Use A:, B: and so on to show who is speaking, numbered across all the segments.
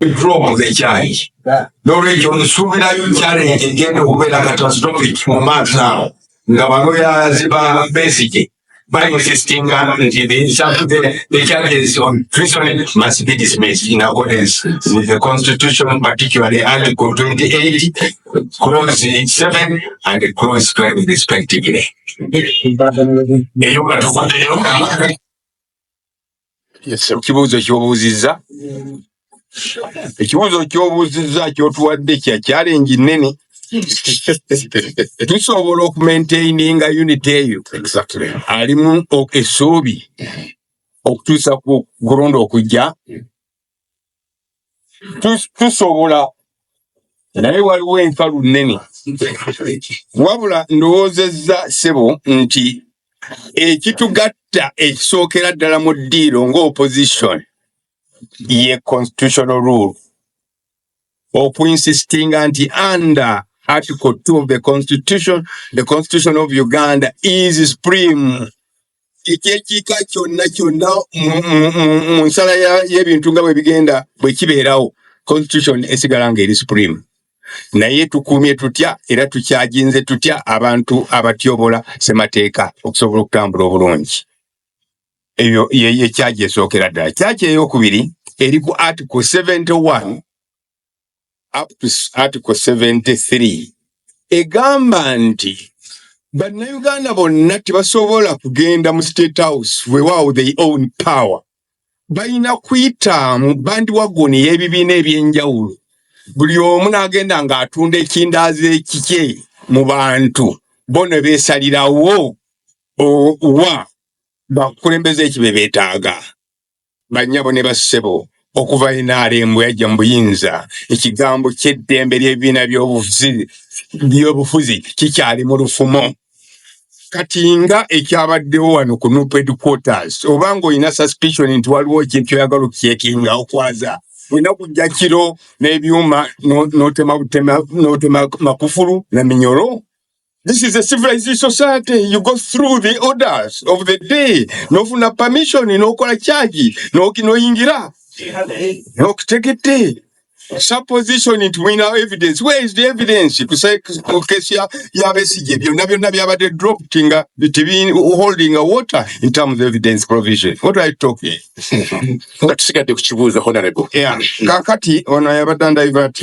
A: drop z'ekyayi n'olwekyo nsuubirayo challenge egenda okubeera catastrophic mu maaso awo nga bano yaziba Besigye insisting the charges on treason must be dismissed in accordance with the Constitution, particularly Article 28, Clause 7, and Clause 12, respectively.
B: Yes, ekibuuzo ky'obuuzizza ky'otuwadde kya challenge nnene. Tusobola okumaintaininga unity eyo alimu essuubi okutuusa ku kulonda okujja. Tusobola naye waliwo enkalu nnene. Wabula ndowoozezza ssebo nti ekitugatta ekisookera ddala mu ddiiro ng'opposition ye constitutional rule insisting anti under Article 2 of the Constitution of Uganda is supreme. Ikiekika kyonna mu nsala y'ebintu nga bwe bigenda bwe kibeerawo Constitution esigala ng'eri supreme. Naye tukuumye tutya era tukyajinze tutya abantu abatyobola ssemateeka okusobola okutambula obulungi. Eyo ye kyaji esookera ddala. Kyaji ey'okubiri eri ku Article 71 up to Article 73 egamba nti bannayuganda bonna tebasobola kugenda mu State House weewaawo they own power. Balina kuyitaamu bandiwagoni y'ebibiina ebyenjawulo. Buli omu n'agenda ng'atunda ekindaazi ekikye mu bantu bo ne beesalirawo wa bakulembeze ekibe beetaaga. Bannyabo ne bassebo okuva NRM yajja mu buyinza ekigambo ky'eddembe ly'ebibiina by'obufuzi kikyali mu lufumo. Kati nga ekyabaddewo wano ku Nupe headquarters oba ng'olina suspicion nti waliwo ekintu oyagala okukyekinga okwaza olina kujja kiro n'ebyuma n'otema makufulu na minyolo. This is a civilized society. You go through the orders of the day. Nofuna permission n'okola charge n'oyingira n'okutegedde. Supposition into winner evidence. Where is the evidence? To say kesi ya Besigye byonna byabadde dropped nga holding a water in terms of evidence provision. What are you talking?
C: Tusigadde ku kibuuzo honorable.
B: Yeah. Kakati ono yabadde divert.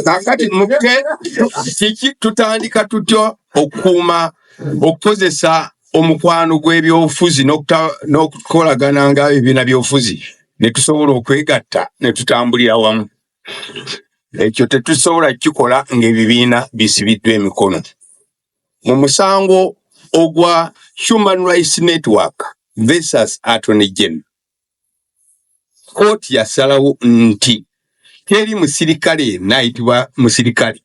B: Kakati muke kiki tutandika tutyo okuuma okukozesa omukwano gw'ebyobufuzi n'okukolagana nga ebibiina by'obufuzi ne tusobola okwegatta ne tutambulira wamu. Ekyo tetusobola kikola ng'ebibiina bisibiddwa emikono. Mu musango ogwa Human Rights Network versus Attorney General, kooti yasalawo nti teri musirikale n'ayitibwa musirikale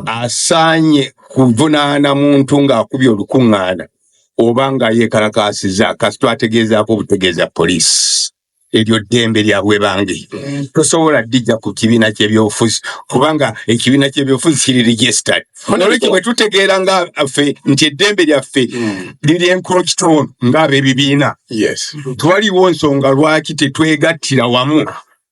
B: asaanye kuvunaana muntu ng'akubye olukuŋŋaana oba nga yeekalakaasiza kasita ategeezaako obutegeeza poliisi. Eryo ddembe lyabwe bange. Tosobola ddijja ku kibiina ky'ebyobufuzi kubanga ekibiina ky'ebyobufuzi kiri registered. Olwekyo bwe tutegeera nga ffe nti eddembe lyaffe liri encroached ng'ab'ebibiina.
C: Yes.
B: Twaliwo nsonga lwaki tetwegattira wamu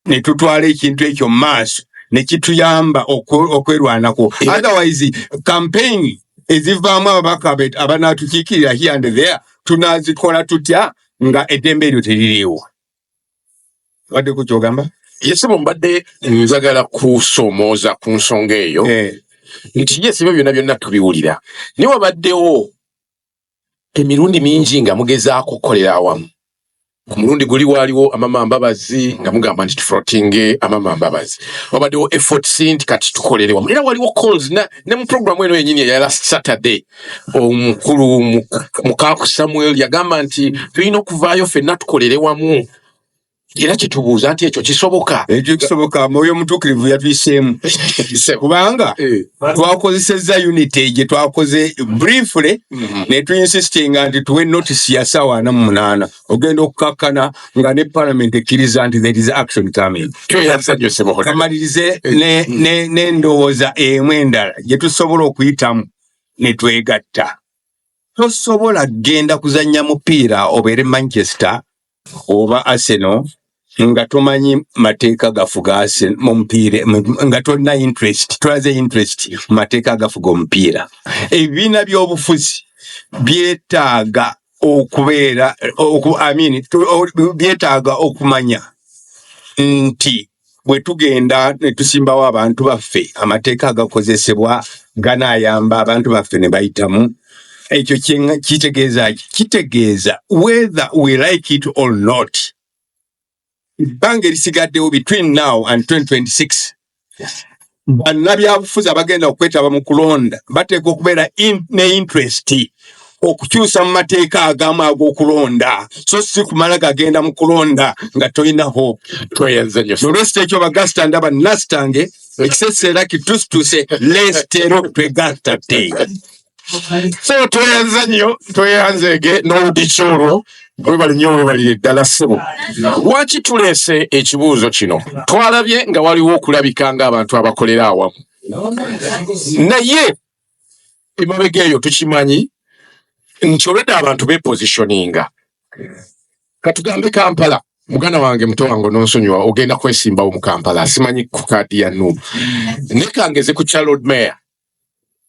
B: ne tutwala ekintu ekyo mu maaso ne kituyamba okwerwanako. Otherwise campaign ezivaamu ababaka abanaatukiikirira here and there tunaazikola tutya nga eddembe eryo teririiwo. Wadde ku kyogamba?
C: Yesebo mbadde njagala kusoomooza ku nsonga eyo nti ebyo byonna tubiwulira. Naye wabaddewo emirundi mingi nga mugezaako okukolera awamu. Ku mulundi guli waaliwo Amama Mbabazi nga mugamba nti tufloatinge Amama Mbabazi. Wabaddewo efforts nti kati tukolere wamu. Era waliwo calls ne mu programu eno yennyini ya last Saturday omukulu Mukaaku Samuel yagamba nti tulina okuvaayo ffenna tukolere wamu. Era kitubuuza nti ekyo kisoboka.
B: Ekyo kisoboka, Mwoyo Mutuukirivu yatuyiseemu. Kubanga twakozesezza unity gye twakoze briefly ne tuinsistinga nti tuwe notice ya ssaawa 48 ogenda okukakkana nga ne Parliament ekkiriza nti there is action coming. Kamalirize n'endowooza emu endala gye tusobola okuyitamu ne twegatta. Tosobola kugenda kuzannya mupiira obeere Manchester oba Arsenal nga tomanyi mateeka gafuga mu mupiira nga tolina interest tolaze interest mu mateeka gafuga omupiira ebibiina by'obufuzi byetaaga okubeera byetaaga okumanya nti bwe tugenda ne tusimbawo abantu baffe amateeka agakozesebwa ganaayamba abantu baffe ne bayitamu ekyo kitegeeza whether we like it or not ebbanga erisigaddewo between now and 2026 bannabyabufuzi abagenda okwetaba mu kulonda bateekwa okubeera ne interest okukyusa mu mateeka agamu ag'okulonda so si kumala gagenda mu kulonda nga tolina hope nolwesita ekyo bagasita ndaba nasitange ekiseera kitusituse leesitero twegatate
C: so tweyanzege n'oludikyolwo webali nnyo webalire ddala ssebo lwaki tuleese ekibuuzo kino twalabye nga waliwo okulabika ng'abantu abakolera awamu naye emabega eyo tukimanyi nti olwedda abantu bepositioninga katugambe Kampala muganda wange muto wange nonsonyiwa ogenda kwesimbawo mu Kampala simanyi ku kaadi ya Nuupu nekangeze ku kya Lord Mayor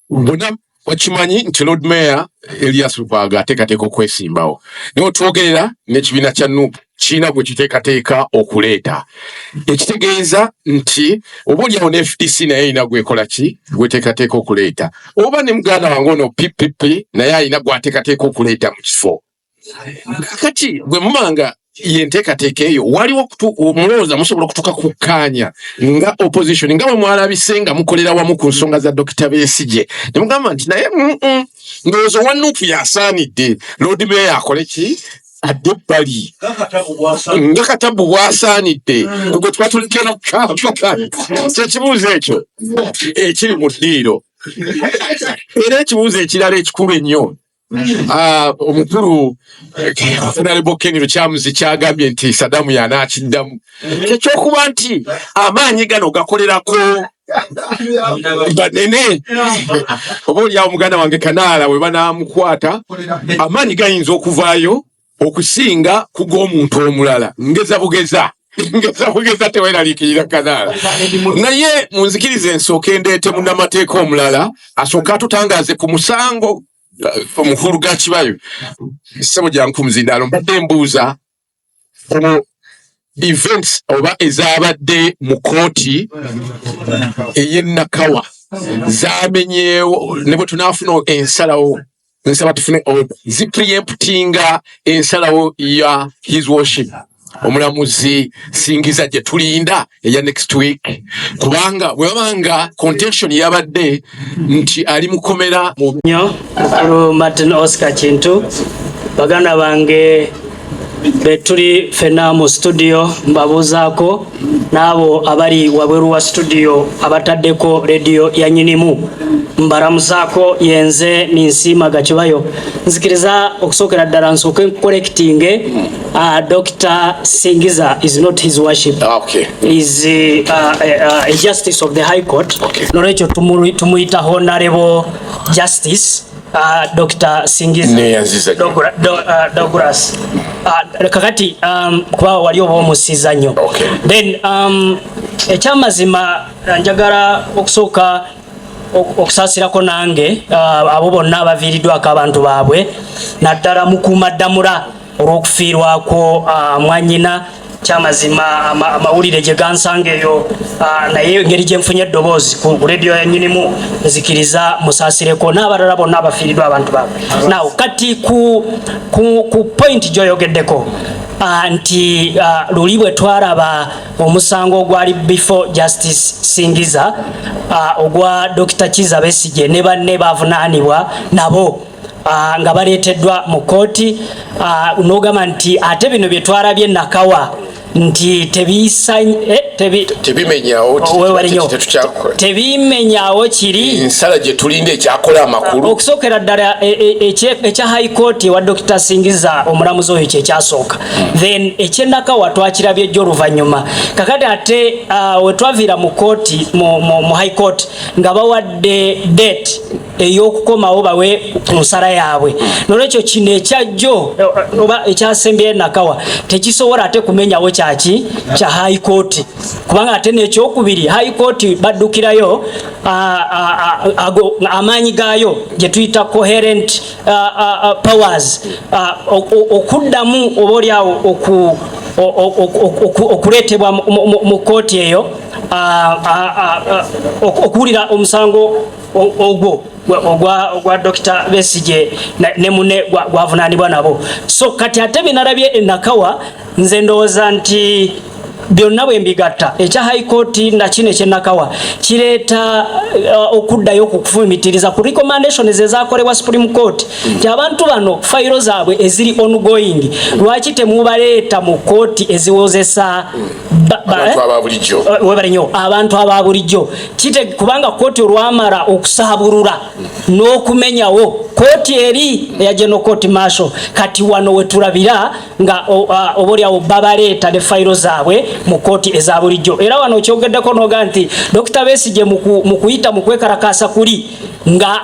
C: mbona wakimanyi nti Lord Mayor Elias Lukwago ateekateeka okwesimbawo naye otwogerera n'ekibiina kya Nuupu kirina gwe kiteekateeka okuleeta ekitegeeza nti oba oliawo ne FDC naye alina gwekola ki gweteekateeka okuleeta oba ne muganda wange ono PPP naye alina gwateekateeka okuleeta mu kifo kati gwe mumanga yenteekateeka eyo waliwo omulowooza musobola okutuuka kukkaanya nga opposition nga bwe mwalabise nga mukolera wamu ku nsonga za Dr. Besigye ne mugamba nti naye ndowooza owa Nuupu yasaanidde Lord Mayor akole ki adde ebbali nga Katabu bwasaanidde gwe twatulekera kyekibuuzo ekyo ekiri mu ddiiro era ekibuuzo ekirala ekikulu ennyo omukulu Honorable Ken Kyamuzi kyagambye nti Saddam yanaakiddamu ekyokuba nti amaanyi gano gakolerako banene oba oliawo muganda wange Kanaala we banaamukwata amaanyi gayinza okuvaayo okusinga kug'omuntu omulala ngeza bugeza teweraliikirira Kanaala naye munzikirize nsooke ndeete munnamateeka omulala asooke atutangaaze ku musango omukulu ga Kibayo ssebo gyankumuzindalo mbadde mbuuza events oba ezabadde mu kooti ey'Ennakawa zamenyeewo ne bwe tunaafuna ensalawo nsaba tufune zipreemptinga ensalawo ya His Worship omulamuzi Singiza gye tulinda eya next week kubanga bwebanga contention yabadde nti ali mukomera mu
D: Mukulu Martin Oscar Kintu baganda bange betuli fena mu studio mbabuzaako n'abo abali wabweru wa studio abataddeko radio ya Nyinimu mbaramuzaako yenze Ninsiima Kibayo nzikiriza okusookera ddala nsooke correcting Dr. Singiza is not His Worship.
C: Okay.
D: Is a justice of the High Court.
C: Okay.
D: Norecho tumuita Honorable Justice Dr. Singiza Douglas kakati kuba wali oba omusiza nnyo.
C: Okay.
D: Then ekyamazima njagala okusooka okusaasirako nange abo bonna abaviiriddwako abantu baabwe naddala mukuumaddamula olw'okufiirwako mwanyina kyamazima amawulire gye gansanga eyo naye engeri gye nfunye eddoboozi ku radio ya Nyinimu nzikiriza musaasireko n'abalala bonna abafiiriddwa abantu baabwe. Now kati ku point gy'oyogeddeko nti luli bwe twaraba omusango ogwali before Justice Singiza ogwa Dr. Kizza Besigye ne banne bavunaanibwa nabo nga baleeteddwa mu kooti n'ogamba nti ate bino bye twarabye Nakawa nti tebimenyawo kiri
C: ensala gye tulinda ekyakola amakulu
D: okusookera ddala ekya High Court wa Dr. Singiza omulamuzi oyo kyekyasooka then eky'Ennakawa twakirabye ejjo oluvannyuma kakati ate we twaviira mu kooti mu High Court nga bawadde date eyokukomawo bawe nsala yaabwe nolwekyo kino ekyajjo oba ekyasembye Nakawa tekisobola ate kumenyawo kyaki kya high court kubanga ate n'ekyokubiri high court baddukirayo amaanyi gaayo gye tuyita coherent powers okuddamu oba olyawo okuleetebwa mu kooti eyo okuwulira omusango ogwo ogwa Dr. Besigye ne mune gwavunaanibwa nabo so kati ate binalabye Nakawa nze ndowooza nti byonna bwe mbigatta ekya high court na kino ekyenakawa kireeta okuddayo okufumitiriza ku recommendations ezakolebwa Supreme Court abantu bano fayiro zaabwe eziri ongoing lwaki temubaleeta mu kooti eziwozesa abantu ababulijjo kite kubanga kooti olwamala okusaabulula n'okumenyawo kooti eri eya General Court Martial kati wano wetulabira nga obolyawo babaleeta ne fayiro zaabwe mu kooti ezabulijjo era wano kyogeddeko noga nti Dr. Besigye mu kuyita mu kwekarakasa kuli nga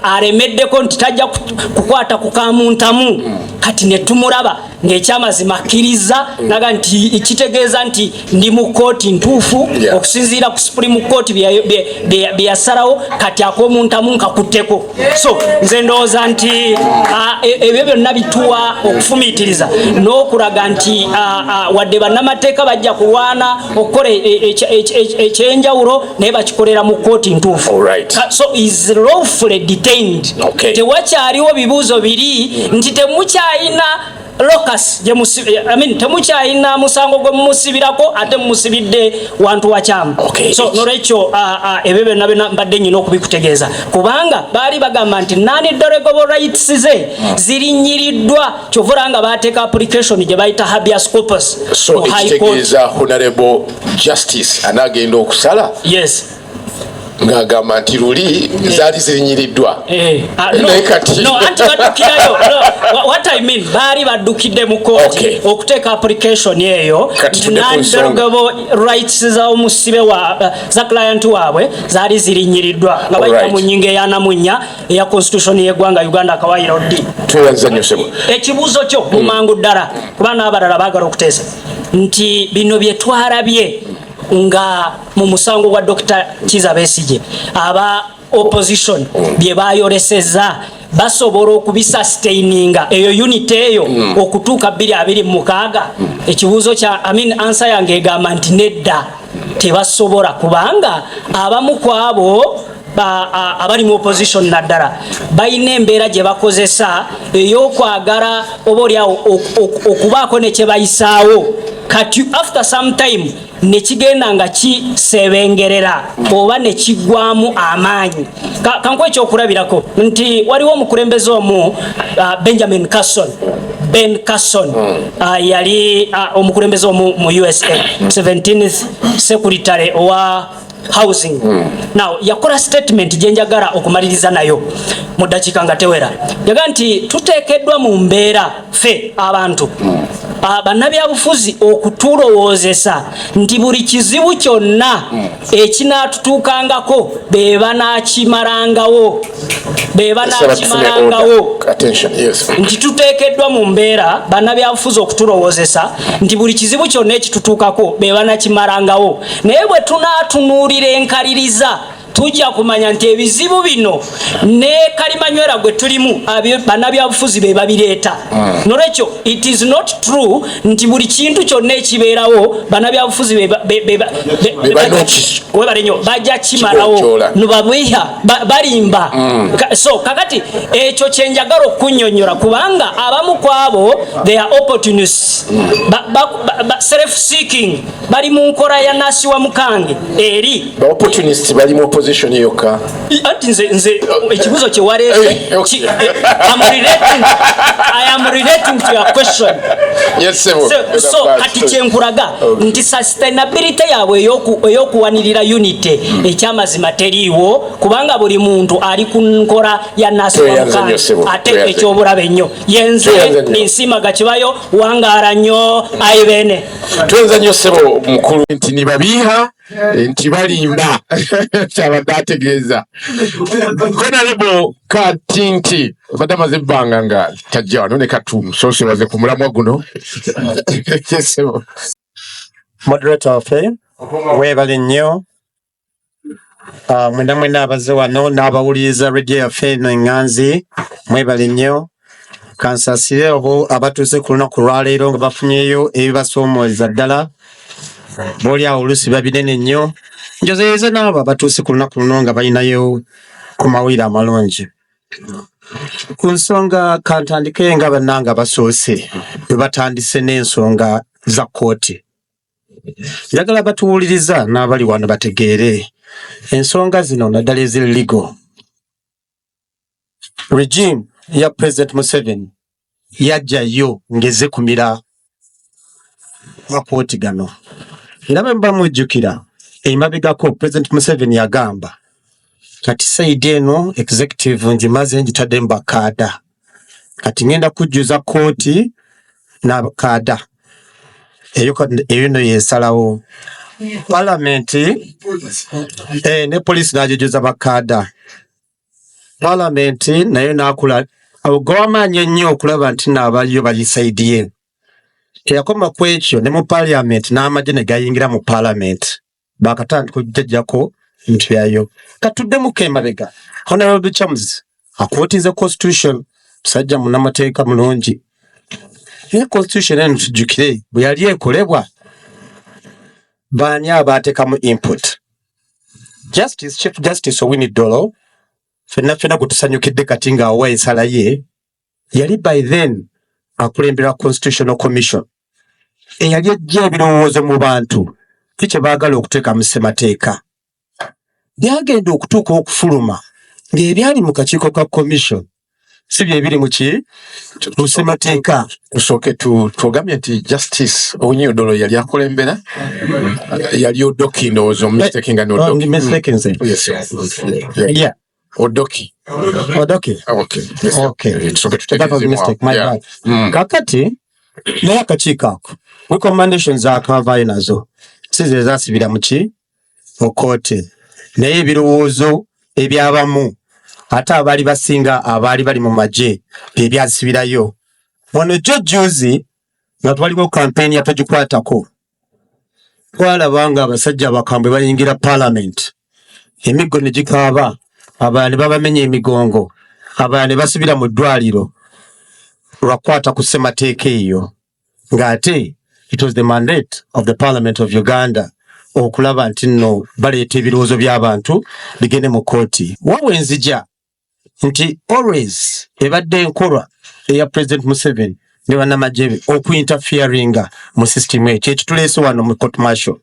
D: alemeddeko nti tajja kukwata ku kamuntamu kati ne tumulaba ng'ekyamazima akkiriza naga nti kitegeeza nti ndi mu kooti ntuufu okusinziira ku Supreme Court bye yasalawo kati ak'omuntamu nkakutteko so nze ndowooza nti ebyo byonna bituwa okufumiitiriza n'okulaga nti wadde bannamateeka bajja kulwana okukola ekyenjawulo naye bakikolera mu kooti ntuufu so is lawfully detained tewakyaliwo bibuuzo biri nti temukyayina locus temukyayina musango gwe mumusibirako ate mumusibidde wantu wakyama so nolwekyo ebyo byonna mbadde nyina okubikutegeeza kubanga baali bagamba nti non-derogable rights ze zirinyiriddwa kyovula nga bateeka application gye bayita habeas corpus
C: so ekitegeeza honorable justice anagenda okusala
D: yes
C: ngagamba nti luli zaali zirinyiriddwa
D: what I mean baali baddukidde mu kooti okuteeka application eyo non-derogable rights z'omusibe za client waabwe zaali zirinyiriddwa nga bayita mu nnyingo eyanamunya eya constitution y'eggwanga Uganda Kawaii Oddi ekibuuzo kyo mu mangu ddala kuba n'abalala baagala okuteesa nti bino bye twarabye nga mu musango gwa Dr. Kizza Besigye aba opposition bye bayoleseza basobola okubisustaininga eyo unit eyo okutuuka 2026 ekibuuzo kya answer yange egamba nti nedda tebasobola kubanga abamu kwabo abali mu opposition naddala bayina embeera gye bakozesa ey'okwagala oba olyawo okubaako ne kye bayisaawo kati after some time nekigenda nga kisebengerera oba nekigwamu amaanyi kanko ekyokulabirako nti waliwo omukulembeze omu Benjamin Carson Ben Carson yali omukulembeze omu mu USA 17th secretary owa housing now yakola statement gyenjagala okumaliriza nayo mu dakiika nga tewera yaga nti tuteekeddwa mu mbeera fe abantu bannabyabufuzi okutulowoozesa nti buli kizibu kyonna ekinaatutuukangako be banaakimalangawo nti tuteekeddwa mu mbeera bannabyabufuzi okutulowoozesa nti buli kizibu kyonna ekitutuukako be banaakimalangawo naye bwe tunaatunuulira enkaliriza tujja kumanya nti ebizibu bino ne kalimanywera gwe tulimu bannabyabufuzi be babireeta nolwekyo it is not true nti buli kintu kyonna ekibeerawo bannabyabufuzi bajja kimalawo nobabweha balimba so kakati ekyo kyenjagala okunnyonnyola kubanga abamu kwabo they are opportunists self seeking bali mu nkola ya nasi wa mukange eri
C: opportunists bali mu opposition yoka
D: anti nze ekibuzo kye waleese I am relating to your question.
C: Yes,
D: so kati kyenkulaga nti sustainability yaabwe eyokuwanirira unity ekyamazima teriiwo kubanga buli muntu ali ku nkola ya nasi wa mukange ate ekyobulabe nnyo yenze ninsimaga kibayo wangaala nnyo ayibene
C: twenza nnyo ssebo mukulu nti nibabiiha nti balimba kyabadde ategeeza Honorable Katinti badde amaze ebbanga nga tajja wano ne katumusoosebaze ku mulamwa guno.
E: Moderator waffe weebale nnyo mwena abaze wano n'abawuliriza radio yaffe eno eŋŋanzi mwebale nnyo kansasire obo abatuuse ku lunaku lwaleero nga bafunyeyo ebibasoomooza ddala booli awo oluusi babinene nnyo njozeeze n'abo abatuuse ku lunaku luno nga balinayo ku mawulire amalungi ku nsonga kantandike nga bannanga basoose bwe batandise n'ensonga za kkooti njagala batuwuliriza n'abali wano bategeere ensonga zino naddala eziri legal regime ya President Museveni yajjayo ng'ezekumira makooti gano era bwe muba mujjukira emabegako President Museveni yagamba kati saidi eno executive ngimaze ngitadde mu bakaada kati ngenda kujjuza kooti n'abakaada eyo no yesalawo palamenti ne polisi n'ajojoza bakaada palamenti nayo n'akula gw'amaanyi ennyo okulaba nti n'abaliyo bali saidi ye teyakoma ku ekyo ne mu palamenti n'amagye ne gayingira mu palamenti bakatandika okujjajjako bintu byayo katuddemu emabega Honorable Chams akwotize constitution musajja munnamateeka mulungi ne constitution eno tujjukire bwe yali ekolebwa baani abaatekamu input Chief Justice Owini Dollo ffenna gwetusanyukidde kati ng'awa ensala ye yali by then akulembera Constitutional Commission eyali ejja ebirowoozo mu bantu kye baagala okuteeka mu ssemateeka byagenda okutuuka okufuluma ng'ebyali mu kakiiko ka commission si bye biri mu ssemateeka.
C: Tusooke tugambye nti Justice Owini Dollo yali akulembera yali Odoki ndowooza omumistekinga
E: Yeah.
C: Odoki.
E: Okay. That was a mistake. My bad. Kakati naye akakiiko ako recommendations akavaayo nazo si ze zaasibira mu kooti naye ebirowoozo ebyabamu ate abaali basinga abaali bali mu magye bye byasibirayo. Wano jjuzi nga twaliwo kampeni ya togikwatako twalaba nga abasajja abakambwe bayingira palamenti emiggo ne gikaaba abalala ne babamenya emigongo abalala ne basibira mu ddwaliro lwakwata ku ssemateeka eyo ng'ate it was the mandate of the Parliament of Uganda okulaba nti nno baleeta ebirowoozo by'abantu bigende mu kooti. Wabwe nzija nti always ebadde enkolwa eya President Museveni ne bannamagye be okuinterferinga mu system ekyo ekituleese wano mu court martial.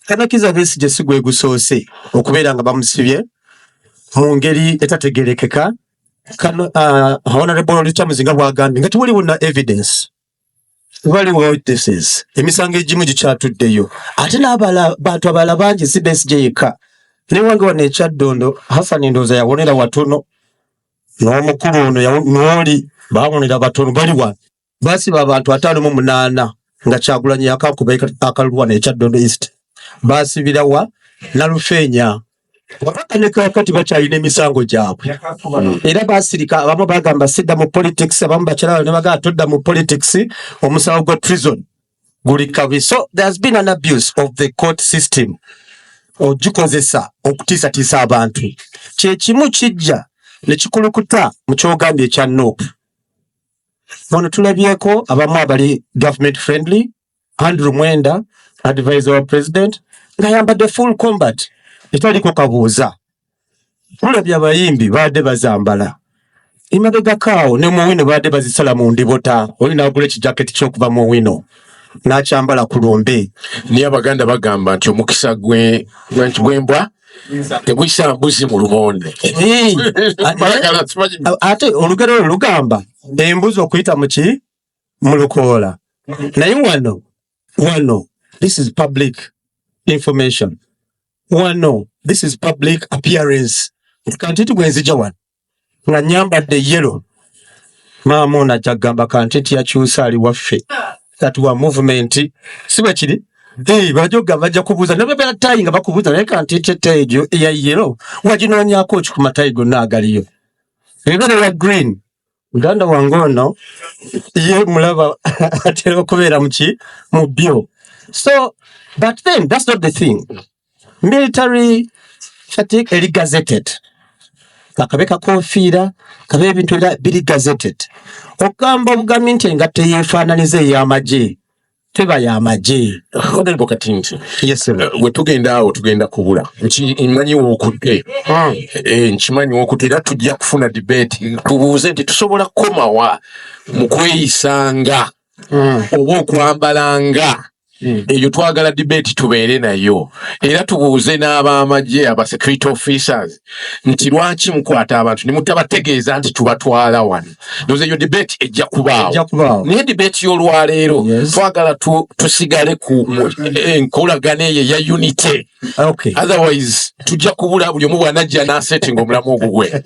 E: Kanakiza Besigye si gwe gusoose okubeera nga bamusibye mu ngeri etategerekeka. Honorable Chams nga bw'agambye nga tewaliwo na evidence waliwo witnesses emisango egimu gikyatuddeyo ate n'abantu abalala bangi si Besigye yekka newange wano ekyaddondo Hassan ndowooza yawonera watono n'omukulu ono n'oli baawonera batono bali wano baasiba abantu 58 nga Kyagulanyi yakakuba akalulu ekyaddondo east baasibira wa Nalufeenya wabaka ne kakati bakyalina emisango gyabwe era baasirika abamu bagamba sidda mu politics abamu bakyala ne bagamba todda mu politics omusawo gwa treason guli kabi. So there has been an abuse of the court system ogikozesa okutiisatiisa abantu kyekimu kijja ne kikulukuta mu kyogambye ekya NOP. Wano tulabyeko abamu abali government friendly. Andrew Mwenda advisor wa president ng'ayambadde full combat etaliko kabuuza. Tulabye abayimbi baadde bazambala emabegakaawo ne Muwino baadde bazisala mu ndibota oli n'agula ekijaketi ky'okuva mu Muwino n'akyambala ku lumbe.
C: Niye Abaganda bagamba nti omukisa gw'embwa teguyisa mbuzi mu lumonde.
E: Ate olugero lugamba embuzi okuyita mu lukoola. Naye wano this is public information. This is public appearance. Kantiti gwenzija wano nga nyambadde yellow maama ono ajja kugamba kantiti yakyusa ali waffe kati wa movement si bwe kiri bajoga bajja kubuuza ne bwe tayi nga bakubuuza naye kanti eteteejo eya yellow waginoonyaako ki ku matayi gonna agaliyo ebibala bya green muganda wange ono ye mulaba atera okubeera mu byo. So but then that's not the thing. Military fatigue eri gazetted akabe kakofiira kabe ebintu biri gazetted okugamba obugambi nti engatte yeefaananiza ey'amagye teba y'amagye.
C: Honorable Katinti,
E: yes sir.
C: We tugenda kubula nkimanyi w'okutte nkimanyi w'okutte era tujja kufuna debate tubuuze nti tusobola kukomawa mu kweyisanga oba okwambalanga eyo twagala debate tubeere nayo era tubuuze n'ab'amagye aba security officers nti lwaki mukwata abantu ne mutabategeeza nti tubatwala wano. Ndoze eyo debate ejja kubaawo naye debate y'olwaleero twagala tusigale ku enkolagana eyo eya unity. Otherwise tujja kubula buli omu bw'anajja n'asettinga omulamu ogwo gwe.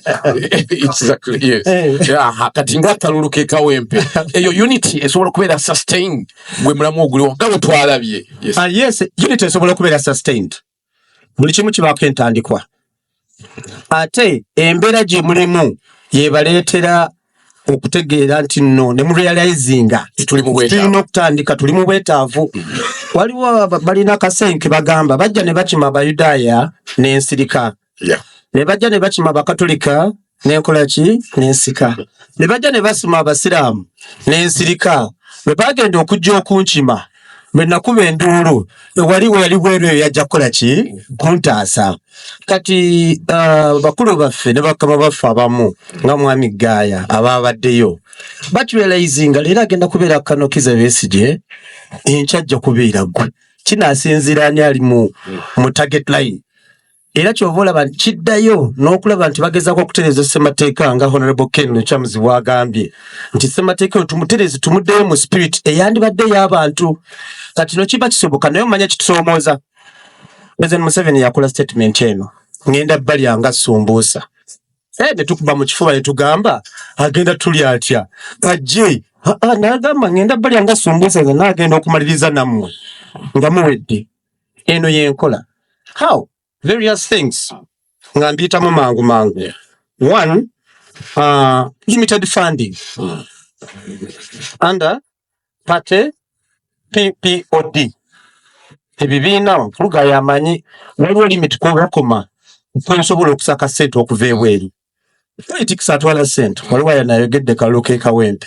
C: Kati ng'akalulu ke kawempe eyo unity esobola okubeera sustained bwe mulamu oguliwo nga bwe twalabye.
E: Yes, unity esobola okubeera sustained buli kimu kibaako entandikwa ate embeera gye mulimu yebaleetera okutegeera nti nno ne murealizinga tulina okutandika tuli mu bwetaavu. Waliwo balina akasenke bagamba bajja ne bakima abayudaaya n'ensirika ne bajja ne bakima abakatolika n'enkola ki n'ensika ne bajja ne basima abasiraamu n'ensirika bwe bagenda okujja okunkima bwe nakuba enduulu wali bweru eyo yajja kukola ki kuntaasa. Kati bakulu baffe ne bakama baffe abamu nga mwami Gaaya abaabaddeyo bakirealizinga leero agenda kubeera Kano Kizza Besigye enkyajja kubeera gwe kinaasinziira ani ali mu target line. Era kyova olaba kiddayo n'okulaba nti bagezaako okutereeza ssemateeka nga Honorable Ken Luchamuzi bw'agambye nti ssemateeka tumutereeze tumuddeyo mu spirit eyandibadde ey'abantu. Kati no kiba kisoboka naye omanya kitusoomooza. President Museveni yakola statement eno ngenda balya nga sumbuusa ne tukuba mu kifuba ne tugamba agenda tulya atya ajje n'agamba ngenda balya nga sumbuusa nga n'agenda okumaliriza nammwe nga muwedde. Eno y'enkola. How? Various things nga mbiyitamu mangu. One, limited funding under party PPOD. Ebibiina mpuluga yamanyi waliwo limit kwebakoma kwensobola okusaka ssente okuva ebweru. Politics atwala ssente waliwo yanayogedde kalulu ke kawempe.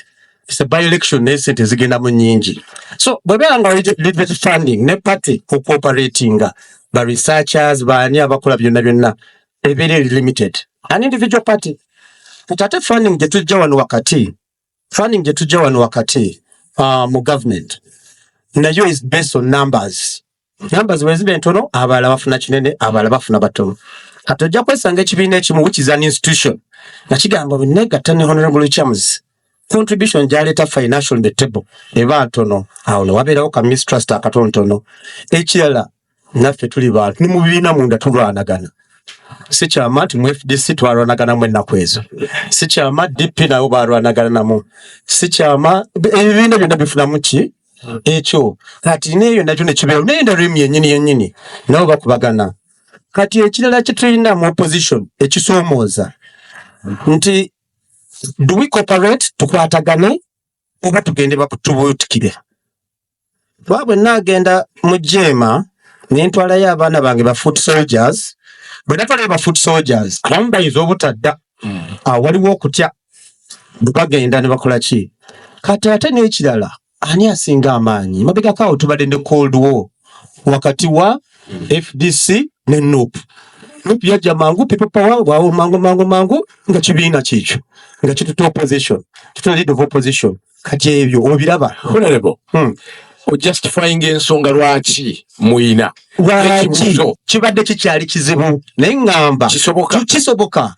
E: It's a by-election naye ssente zigendamu nnyingi. So bwebeera nga limited funding ne party okuoperatinga ba researchers baani abakola byonna ebeera eri limited. An individual party ate funding gye tujja wano wakati mu government nayo is based on numbers bwe ziba entono abalala bafuna kinene abalala bafuna batono. Kati ojja kwesanga ekibiina ekimu which is an institution nga kigamba bwenegatta ne Honorable Luchamuzi contribution gyaleeta financial on the table eba ntono awo ne wabeerawo ka mistrust akatonotono. Ekirala naffe tuli bantu ne mu bibiina munda tulwanagana. Si kyama nti mu FDC twalwanaganamu ennaku ezo, si kyama DP nabo balwanagana namu, si kyama ebibiina byonna bifunamu ki ekyo. Kati neyo nakyo nekibeera nenda remi yennyini nabo bakubagana. Kati ekirala kye tulina mu opposition ekisoomooza nti do we cooperate tukwatagane oba tugende bakutubuutikire. Bwabwe naagenda mu jeema nentwalayo abaana bange ba foot soldiers. Bwe natwalayo ba foot soldiers abamu bayinza obutadda waliwo okutya bwe bagenda ne bakola ki. Kati ate n'ekirala ani asinga amaanyi mabegako awo tubadde ne Cold War wakati wa FDC ne NUP. NUP yajja mangu people power waawo mangu nga kibiina kikyo nga kituta opposition tutuna lead of opposition. Kati ebyo obiraba
C: Honorable justifying ensonga lwaki muyina
E: kibadde kikyali kizibu naye ngamba kisoboka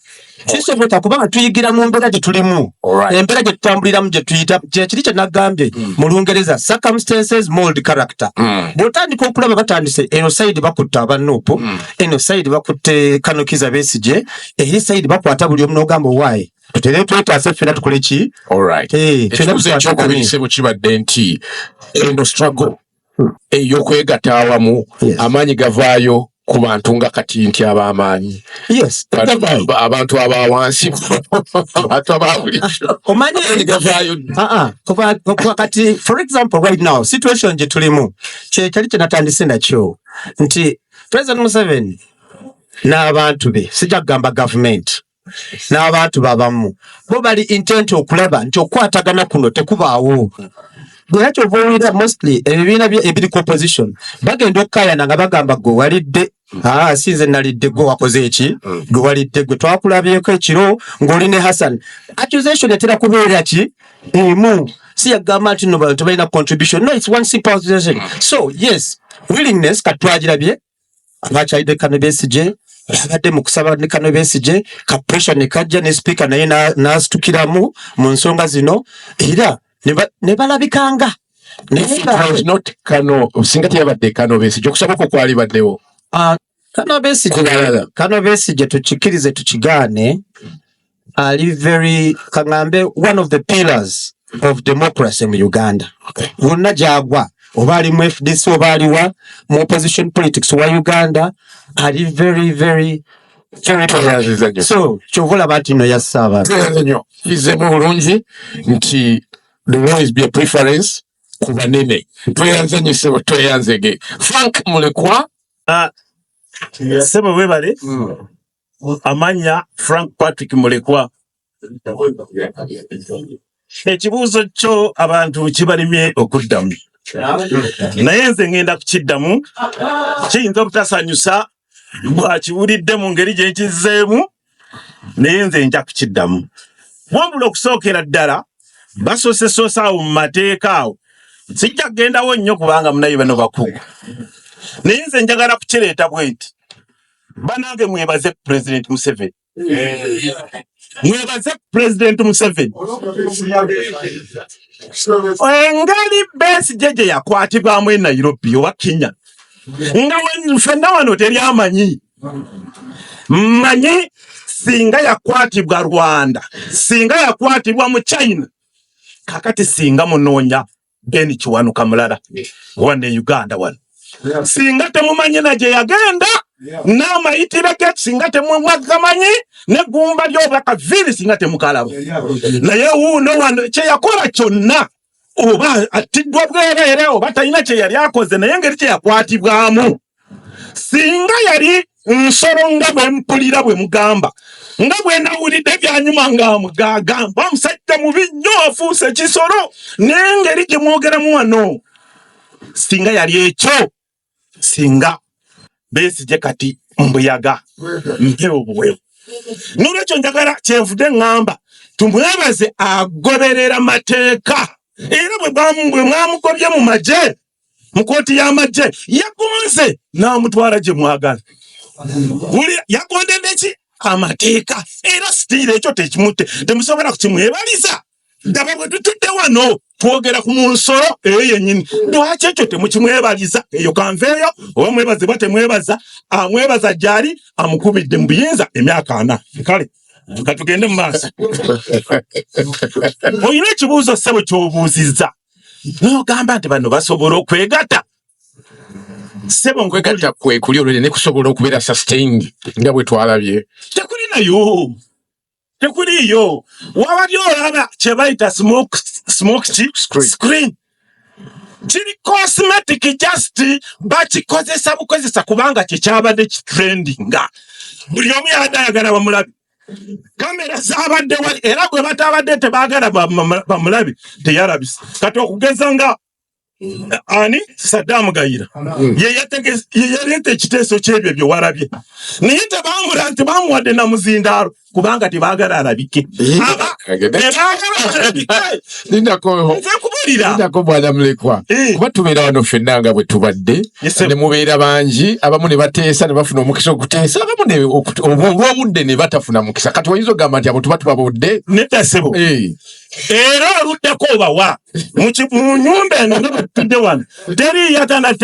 E: kubanga tuyigira mu mbeera gye tulimu embeera gye tutambuliramu gye tuyita kiri kye nagambye mu Lungereza circumstances mold character. Bw'otandika okulaba batandise eno side bakutte abanuupu eno side bakutte Kano Kizza Besigye eri side bakwata buli omu n'ogamba owaayi tutere twetaase ffena tukole ki.
C: Ekibuzo ekyokubiri kibadde nti eno struggle ey'okwegatta awamu amaanyi gavaayo ku bantu nga kati nti ab'amaanyi.
E: Yes.
C: Abantu abawansi abantu ababulijjo
E: omanyi
C: gavaayo.
E: Kuba kati for example right now situation gye tulimu kyali kye natandise nakyo nti President Museveni n'abantu be sijja kugamba government n'abantu babamu bo bali intent okulaba nti okukwatagana kuno tekubaawo. Bwekyo obuwulira mostly ebibiina ebiri opposition bagenda okukayana nga bagamba gwe walidde sinze nalidde gwe wakoze eki gwe walidde gwe twakulabyeko ekiro ng'oli ne Hassan. Accusation etera kubeera ki emu si yagamba nti no bantu balina contribution. No, it's one simple accusation. So yes, willingness katwagirabye abakyalidde Kano Besigye abadde mu kusaba ne Kano Besigye ka pressure ne kajja ne speaker naye n'asitukiramu mu nsonga zino era ne balabikanga.
C: Not Kano singa teyabadde Kano Besigye okusabako kwali baddewo.
E: Kano Besigye tukikirize tukigaane ali very kangambe one of the pillars of democracy mu Uganda. Wonna gyagwa oba ali mu FDC oba aliwa mu opposition politics wa Uganda ali very so kyovola bati no yassaba
C: nnyo izemu bulungi nti there will always be a preference ku banene. Tweyanzanyise tweyanzege. Frank Mulekwa
F: sebe webale amanya Frank Patrick Mulekwa. Ekibuuzo kyo abantu kibalimye okuddamu naye nze ngenda kukiddamu. Kiyinza obutasanyusa bwakiwulidde mu ngeri gye kizzeemu naye nze nja kukiddamu. Wabula okusookera ddala basoosesoosa awo mu mateeka awo sijja kugendawo nnyo kubanga munaye bano bakugu naye nze njagala kukireeta bwe nti banange mwebaze President Museveni. Mwebaze President Museveni. Engali Besigye gye yakwatibwamu e Nairobi owa Kenya nga ffenna wano teri amanyi. Mmanyi singa yakwatibwa Rwanda, singa yakwatibwa mu China, kakati singa munoonya Ben Kiwanuka mulala wane Uganda wano, singa temumanyi na gye yagenda n'amayitire ge, singa temumwagamanyi n'eggumba ly'obwakaviri singa temukalaba. Naye wuuno wano kye yakola kyonna oba attiddwa bwereere oba talina kye yali akoze naye engeri kye yakwatibwamu singa yali nsolo nga bwe mpulira bwe mugamba nga bwe nawulidde byanyuma nga mugagamba omusajja mubi nnyo afuuse kisolo n'engeri gye mwogeramu wano singa yali ekyo singa Besigye kati mbuyaga mpewo obuweewo. N'olwekyo njagala kyenvudde ŋŋamba tumwebaze agoberera mateeka era bwe mwamugobye mu magye mu kooti y'amagye yagonze n'amutwala gye mwagala. Yagondedde ki amateeka era sitiira ekyo temusobola kukimwebaliza. Ddaba bwe tutudde wano twogera ku mu nsolo eyo yennyini lwaki ekyo temukimwebaliza? Eyo kanveeyo oba mwebaze ba temwebaza. Amwebaza gy'ali amukubidde mu buyinza emyaka 4. Kale katugende mu maaso. Oyina ekibuuzo ssebo ky'obuuzizza n'ogamba nti bano basobola okwegatta. Ssebo
C: nkwegatta kwe kuli olwene ne kusobola okubeera sustained nga bwe twalabye. Tekuliyo. Wabadde olaba kye bayita smoke screen. Kiri cosmetic just bakikozesa bukozesa kubanga kyekyabadde kitrendinga. Buli omu yadayagala bamulabi. Kamera zabadde wali era gwe batabadde tebaagala bamulabi teyalabisa. Kati okugeza nga ani Saddam Gayira yaleeta ekiteeso ky'ebyo bye walabye naye tebamula nti bamuwadde na muzindaalo kubanga tebaagala alabike. Lindako Bwana Mulekwa kuba tubeera wano ffenna nga bwe tubadde ne mubeera bangi abamu ne bateesa ne bafuna omukisa okuteesa abamu olw'obudde ne batafuna mukisa. Kati oyinza okugamba nti abo tuba tubabudde
F: nedda ssebo era oluddeko obawa mu nyumba eno batudde wano teri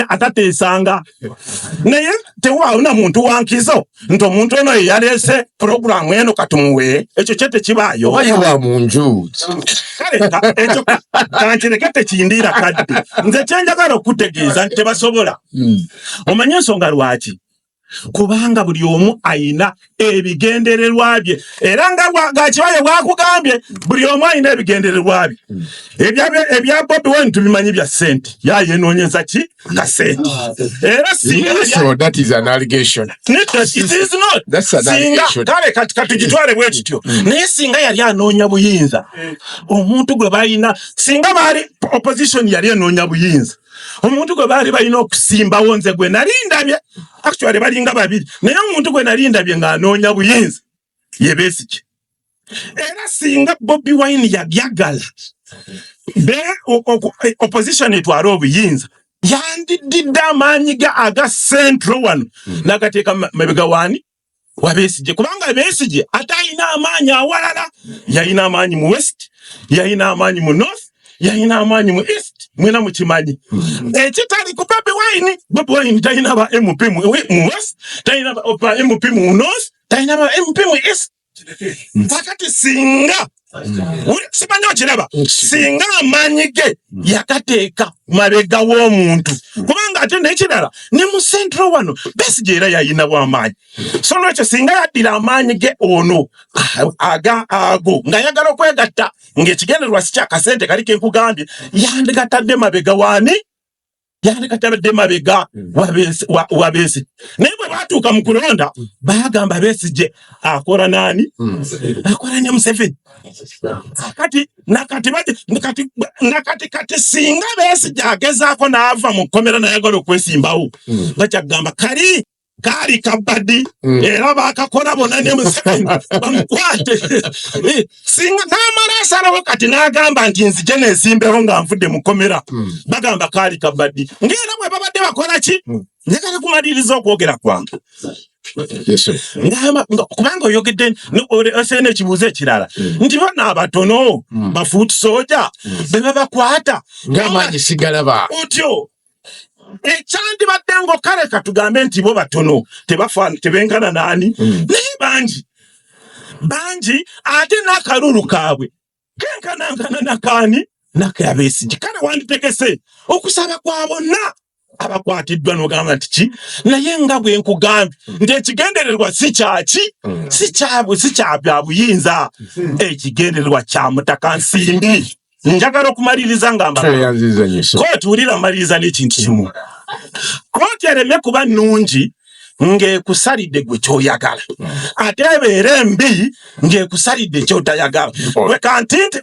F: atateesanga naye tewawona muntu wankizo nti omuntu ono yeyaleese puroguramu eno katumuwe ekyo kyete kibaayo
C: wayiwa mu nju
F: ekyo kankireke tekindira kadde nze kyenjagala okutegeeza nti tebasobola omanye ensonga lwaki kubanga buli omu ayina ebigendererwa bye era nga kibaye bwakugambye buli omu ayina ebigendererwa bye ebya Bobi Wine tubimanyi bya ssente yayenoonyeza ki ka ssente era
C: so that is an allegation.
F: It is not.
C: That's an allegation.
F: Kale katugitwale bwe kityo naye singa yali anoonya buyinza omuntu gwe balina singa baali opposition yali anoonya buyinza omuntu gwe baali balina okusimbawo nze gwe nali ndabye actually balinga babiri naye omuntu gwe nali ndabye ng'anoonya buyinza ye Besigye era singa Bobi Wine yabyagala opposition etwala obuyinza yandidde amaanyi aga central wano n'agateeka mabega wani wa Besigye kubanga Besigye ate alina amaanyi awalala yalina amaanyi mu west yalina amaanyi mu north yalina amaanyi mu east mwena mukimanyi ekitali ku Bobi Wine talina ba MP mu west talina ba MP mu north talina ba MP mu east kakati singa simanyi okiraba singa amaanyi ge yakateeka mabega w'omuntu kubanga ate n'ekirala ne mu central wano Besigye era yalina bw'amaanyi so n'ekyo singa yaddira amaanyi ge ono ago ng'ayagala okwegatta ng'ekigendererwa si kyakasente kali kenkugambye yandigatadde mabega wani yandikatadde mabega wa Besigye naye bwe baatuuka mu kulonda bagamba Besigye akola nani akola ne Museveni nakati singa Besigye agezaako n'ava mu kkomera nayagala okwesimbawo bakyagamba kaali kabadi era bakakola bona ne Museveni bamukwate singa n'amala asalawo kati n'agamba nti nzije neesimbeho nga nvudde mu kkomera bagamba kaali kabadi ng'era bwe babadde bakola ki njagala kumaliriza okwogera kwange kubanga oyogedde osene ekibuuzo ekirala nti bonna abatono bafuuti soja be babakwata
C: ng'amaanyi sigalaba
F: otyo ekyandibadde ng'okale katugambe nti bo batono tebengana nani naye bangi ate n'akalulu kaabwe kenkanankana nakaani nakaya Besigye kale wanditegese okusaba kwa bonna abakwatiddwa n'ogamba nti ki naye nga bwe nkugambye nti ekigendererwa si kyaki si kya bya buyinza ekigendererwa kya Mutaka Nsimbi njagala okumaliriza ngamba kooti wulira maliriza n'ekintu kimu kooti ereme kuba nnungi ng'ekusalidde gwe kyoyagala ate ebeera embi ng'ekusalidde kyotayagala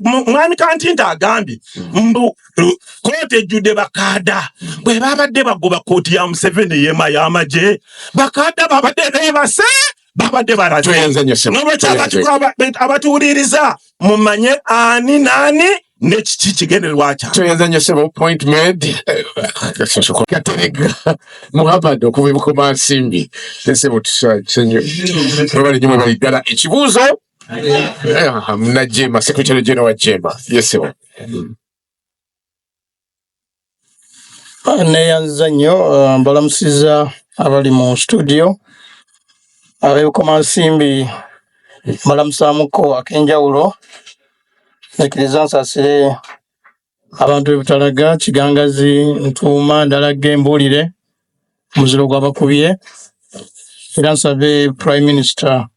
F: mwami Kantinti agambye mbu kooti ejjudde bakaada bwe babadde bagoba kooti ya Museveni ey'ema y'amagye bakaada babadde beebase babadde balaze n'olwekyabatuka abatuwuliriza mumanye ani naani nekiki kigendererwa kya
C: toyanzanya sebo point made katerega Muhammad okuva Bukoma Nsimbi sebo tusenyo bali nyuma baligala ekibuuzo na Jema secretary general wa Jema yesebo
G: neyanzanyo mbalamusiza abali mu studio abe Bukoma Nsimbi mbalamusamuko akenjawulo nekiriza nsasire abantu bebutalaga Kigangazi Ntuuma Ndalage Mbuulire muziro gw'abakubye era nsabe Prime Minister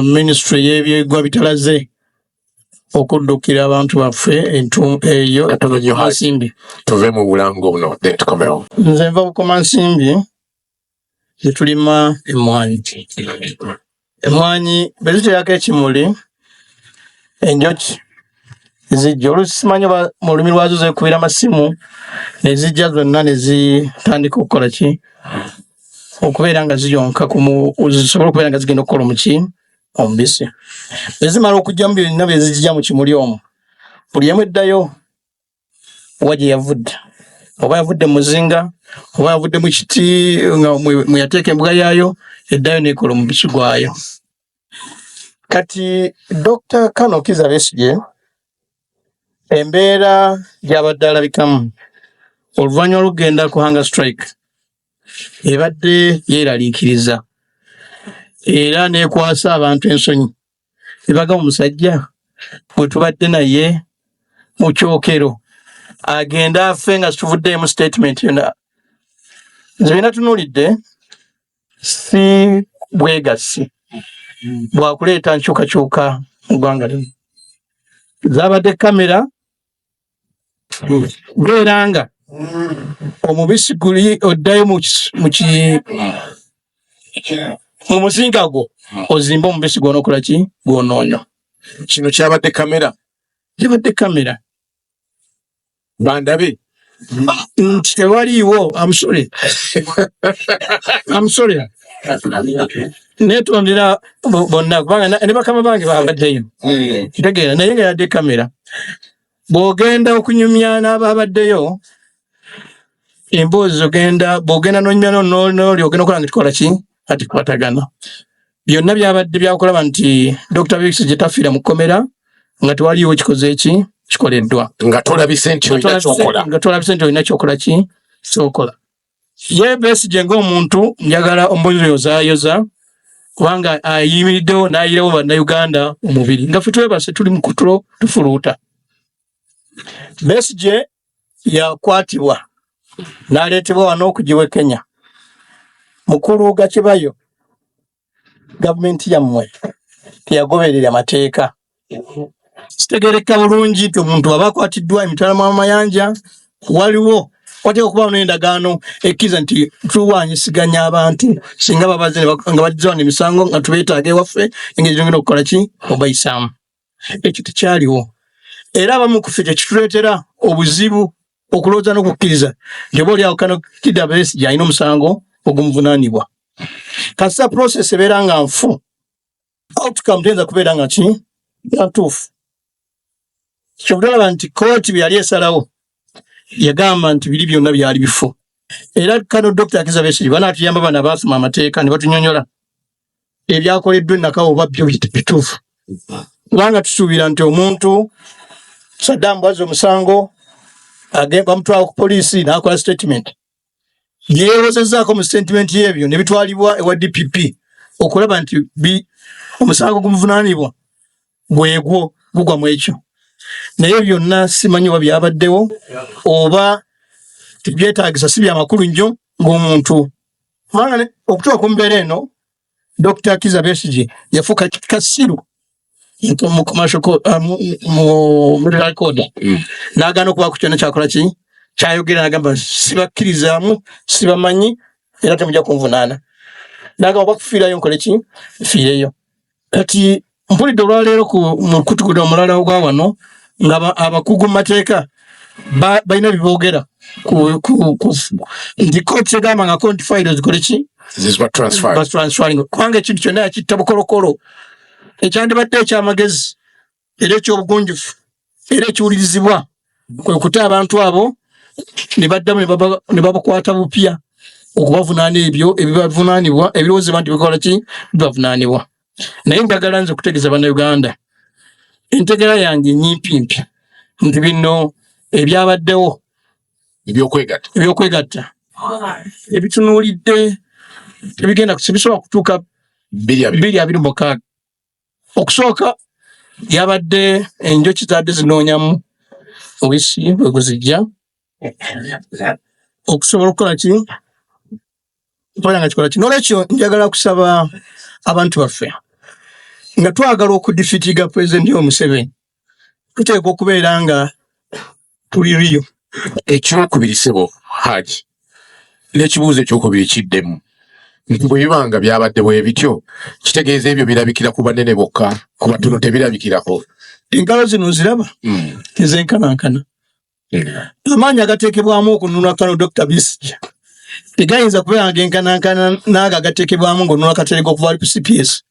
G: Ministry y'ebyegwa bitalaze okuddukira abantu baffe eyo Nsimbi
C: tuve mu bulango buno tukomewo
G: nze nva Bukoma Nsimbi tulima emmwanyi beziteyako ekimuli enjoki ezijja olusimanyi mu lulimi lwazo zekubira amasimu nezijja zonna nezitandika okukola ki okubeera nga ziyonka zisobola okubeera nga zigenda okukola omuki omubisi ezimala okujjamu byonna byezijja mu kimuli omwo buli emu eddayo oba gye yavudde oba yavudde mu muzinga oba yavudde mu kiti nga mwe yateeka embuga yaayo eddayo nekola omubisi gwayo. Kati Dr. Kano Kizza Besigye embeera gy'abadde alabikamu oluvannyuma lugenda ku hunger strike ebadde yeeraliikiriza era neekwasa abantu ensonyi ebaga omusajja bwe tubadde naye mu kyokero agenda afe nga situvuddeemu statement yonna nze bina tunuulidde si bwegassi bwakuleeta nkyukakyuka mu ggwanga lino zaabadde kamera beera nga omubisi guli oddayo mu muzinga gwo ozimba omubisi gw'onookola ki gw'onoonya.
C: Kino kyabadde kamera
G: kibadde kamera
C: bandabe
G: nti tewaliiwo amusole neetondera bonna kubanga ne bakama bange babaddeyo kitegeera naye nga yadde kamera bw'ogenda okunyumya n'ababaddeyo emboozi bw'ogenda n'onyumya n'oli ogenda okola nga tukola ki ati kwatagana byonna byabadde byakulaba nti Dr. Besigye tafiira mu kkomera nga tewaliiwo kikoze ki kikoleddwa
C: nga tolabise nti olina kyokola ki kyokola. Ye Besigye ng'omuntu njagala omuyozaayoza kubanga ayimiriddewo n'ayirawo bannayuganda omubiri nga ffe twebase tuli mu kutulo tufuluuta. Besigye yakwatibwa n'aleetebwa wano okugiwa e Kenya. Mukulu Gakibayo gavumenti yammwe teyagoberera mateeka. Kitegeereka bulungi nti omuntu aba akwatiddwa emitala mu amayanja waliwo wateeka okubawo n'endagaano ekkiriza nti tuwanyisiganya abantu singa babaze nga bajja wano emisango nga tubeetaaga ewaffe engeri gyongera okukola ki obayisaamu. Ekyo tekyaliwo era abamu ku ffe tekituleetera obuzibu okulowooza n'okukkiriza nti oba oli awo Kano Kidda Besigye alina omusango ogumuvunaanibwa. Kasita process ebeera nga nfu outcome teyinza kubeera nga ki ntuufu. Kyobulaba nti kooti bwe yali esalawo yagamba nti biri byonna byali bifu era Kano Dr. Kizza Besigye banaatuyamba bana baasoma amateeka ne batunyonyola ebyakoleddwa ennakawo oba byo bituufu kubanga tusuubira nti omuntu Saddam bwazza omusango bamutwala ku poliisi n'akola statement yeewozezaako mu statement y'ebyo ne bitwalibwa ewa DPP okulaba nti omusango gumuvunaanibwa bwegwo gugwa mu ekyo. Naye byonna simanyi oba byabaddewo oba tebyetaagisa si byamakulu nnyo ng'omuntu kubanga okutuuka ku mbeera eno Dr. Kizza Besigye yafuuka kasiru mu commercial mu military code n'agaana okuba ku kyonna kyakola ki kyayogera n'agamba sibakkirizaamu sibamanyi era temujja kunvunaana n'agamba oba kufiirayo nkole ki fiireyo. Kati mpulidde olwaleero mu kutukuta omulala ogwa wano nga abakugu mu mateeka balina biboogera nti kooti egamba nga konti fayiro zikole ki transferring kubanga ekintu kyonna yakitta bukolokolo ekyandibadde ekyamagezi era ekyobugunjufu era ekiwulirizibwa kwe kuta abantu abo ne baddamu ne babakwata bupya okubavunaana ebyo ebibavunaanibwa ebirowoozebwa nti bikola ki bibavunaanibwa. Naye njagala nze okutegeeza bannayuganda entegera yange nyimpimpi nti bino ebyabaddewo ebyokwegatta ebitunuulidde tebigenda bisobola kutuuka 226. Okusooka yabadde enjoki zadde zinoonyamu obisi bwe guzijja okusobola okukola ki nga kikola ki. N'olwekyo njagala kusaba abantu baffe nga twagala okudifitiga Pulezidenti Museveni tuteekwa okubeera nga tuli riyo. Ekyokubiri ssebo Haji n'ekibuuzo ekyokubiri kiddemu nti bwe bibanga byabadde bwe bityo kitegeeza ebyo birabikira ku banene bokka ku batono tebirabikirako.
G: Engalo zino nziraba tezenkanankana amaanyi agateekebwamu okununula Kano Dr. Besigye tegayinza kubeera nga genkanankana n'ago agateekebwamu ng'onunula Katerega okuva ali ku CPS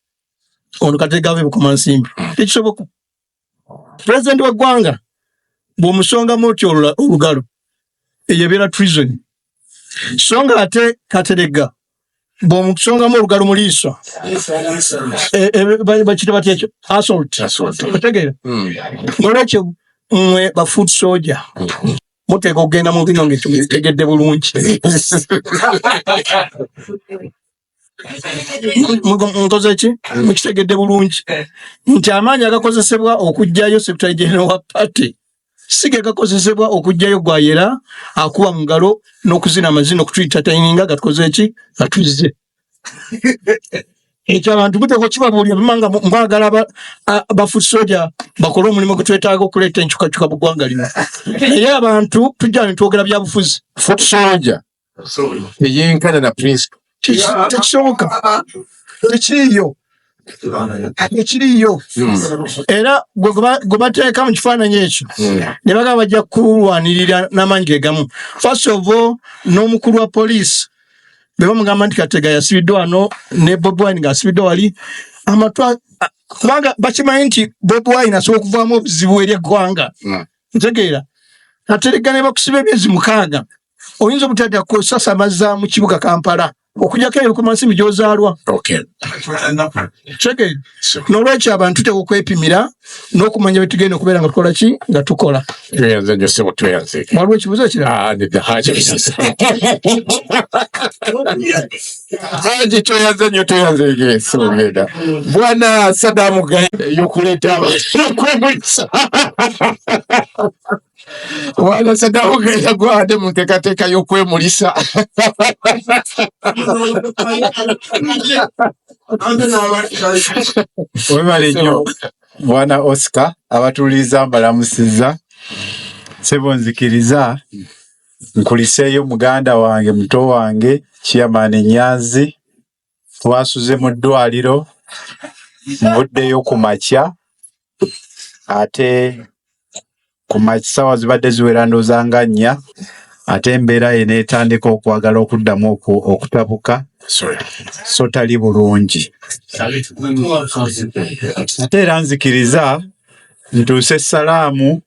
G: ono Katerega ave bukoma nsimbi tekisoboka. Pulezidenti w'eggwanga bw'omusongamu otyo olugalo eyo ebeera treason so nga ate Katerega bw'omusongamu olugalo mu liiso bakita batya ekyo assault otegeera. Olwekyo mwe ba food soldier muteka okugenda mu bino ngetegedde bulungi mukoze ki mukitegedde bulungi nti amaanyi agakozesebwa okujjayo Secretary General wa party sige gakozesebwa okujjayo gwayera akuwa mu ngalo n'okuzina amazina okutuyita tayininga gatukoze ki gatuze ekyo abantu muteko kibabuulira bimanga mbagala ba food soldier bakole omulimu gutwetaaga okuleeta enkyukakyuka mu ggwanga lino naye abantu tujja ne twogera bya bufuzi
C: food soldier eyenkana na principal
G: tekisoboka tekiriyo era gwe bateeka mu kifaananyi ekyo ne bagamba bajja kulwanirira n'amaanyi ge gamu. First of all n'omukulu wa poliisi be bamugamba nti Katega yasibiddwa wano ne Bobi Wine ng'asibiddwa wali amatwa kubanga bakimanyi nti Bobi Wine asobola okuvaamu obuzibu eri eggwanga ntegeera Katerega ne bakusiba emyezi 6 oyinza obutadda kusasamaza mu kibuga Kampala okujjako ebikumasimu gy'ozaalwa cheke n'olwekyo abantu tuteeka okwepimira n'okumanya bye tugenda okubeera nga tukola ki nga tukola waliwo ekibuzo ekirala
C: haji toyanze nnyo toyanze bwana Saddam Gaye yokuleeta kwemulisa wala Saddam Gaye yagwadde mu nteekateeka y'okwemulisa
H: webale nnyo bwana Oscar abatuliza mbalamusiza sebo nzikiriza nkuliseeyo muganda wange muto wange Chairman Nyanzi twasuze mu ddwaliro mvuddeyo ku makya ate ku sawa zibadde ziwera ndooza nga 4 ate embeera ye neetandika okwagala okuddamu okutabuka so tali bulungi ate era nzikiriza ntuuse essalaamu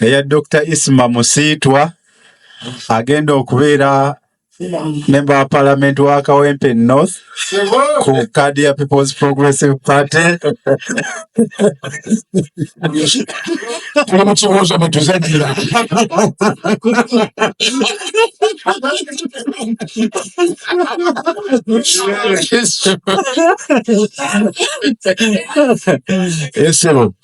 H: eya Dr. Isma Musiitwa agenda okubeera member wa Parliament wa Kawempe North ku Kadia People's Progressive Party
C: tuli mu kibuuzo bwe tuzadira
H: esebo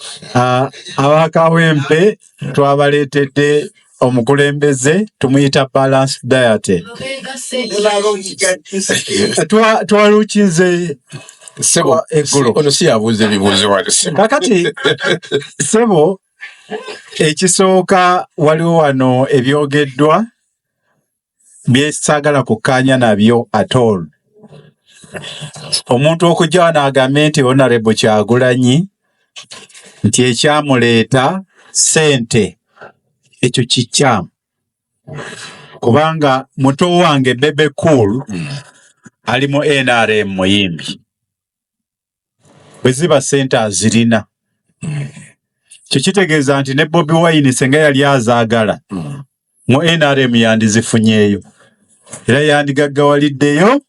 H: aba Kawempe twabaleetedde omukulembeze tumuyita Balanced Diet twalukinze
C: sebo ono si yabuuza ebibuuzo wano
H: kakati sebo ekisooka waliwo wano ebyogeddwa byesaagala kukkaanya nabyo at all. Omuntu okujja wano agambe nti Honorable Kyagulanyi nti ekyamuleeta ssente ekyo kikyamu kubanga muto wange Bebe Cool ali mu NRM muyimbi bwe ziba ssente azirina kyo kitegeeza nti ne Bobi Wine senga yali azaagala mu NRM yandizifunyeeyo era yandigaggawaliddeyo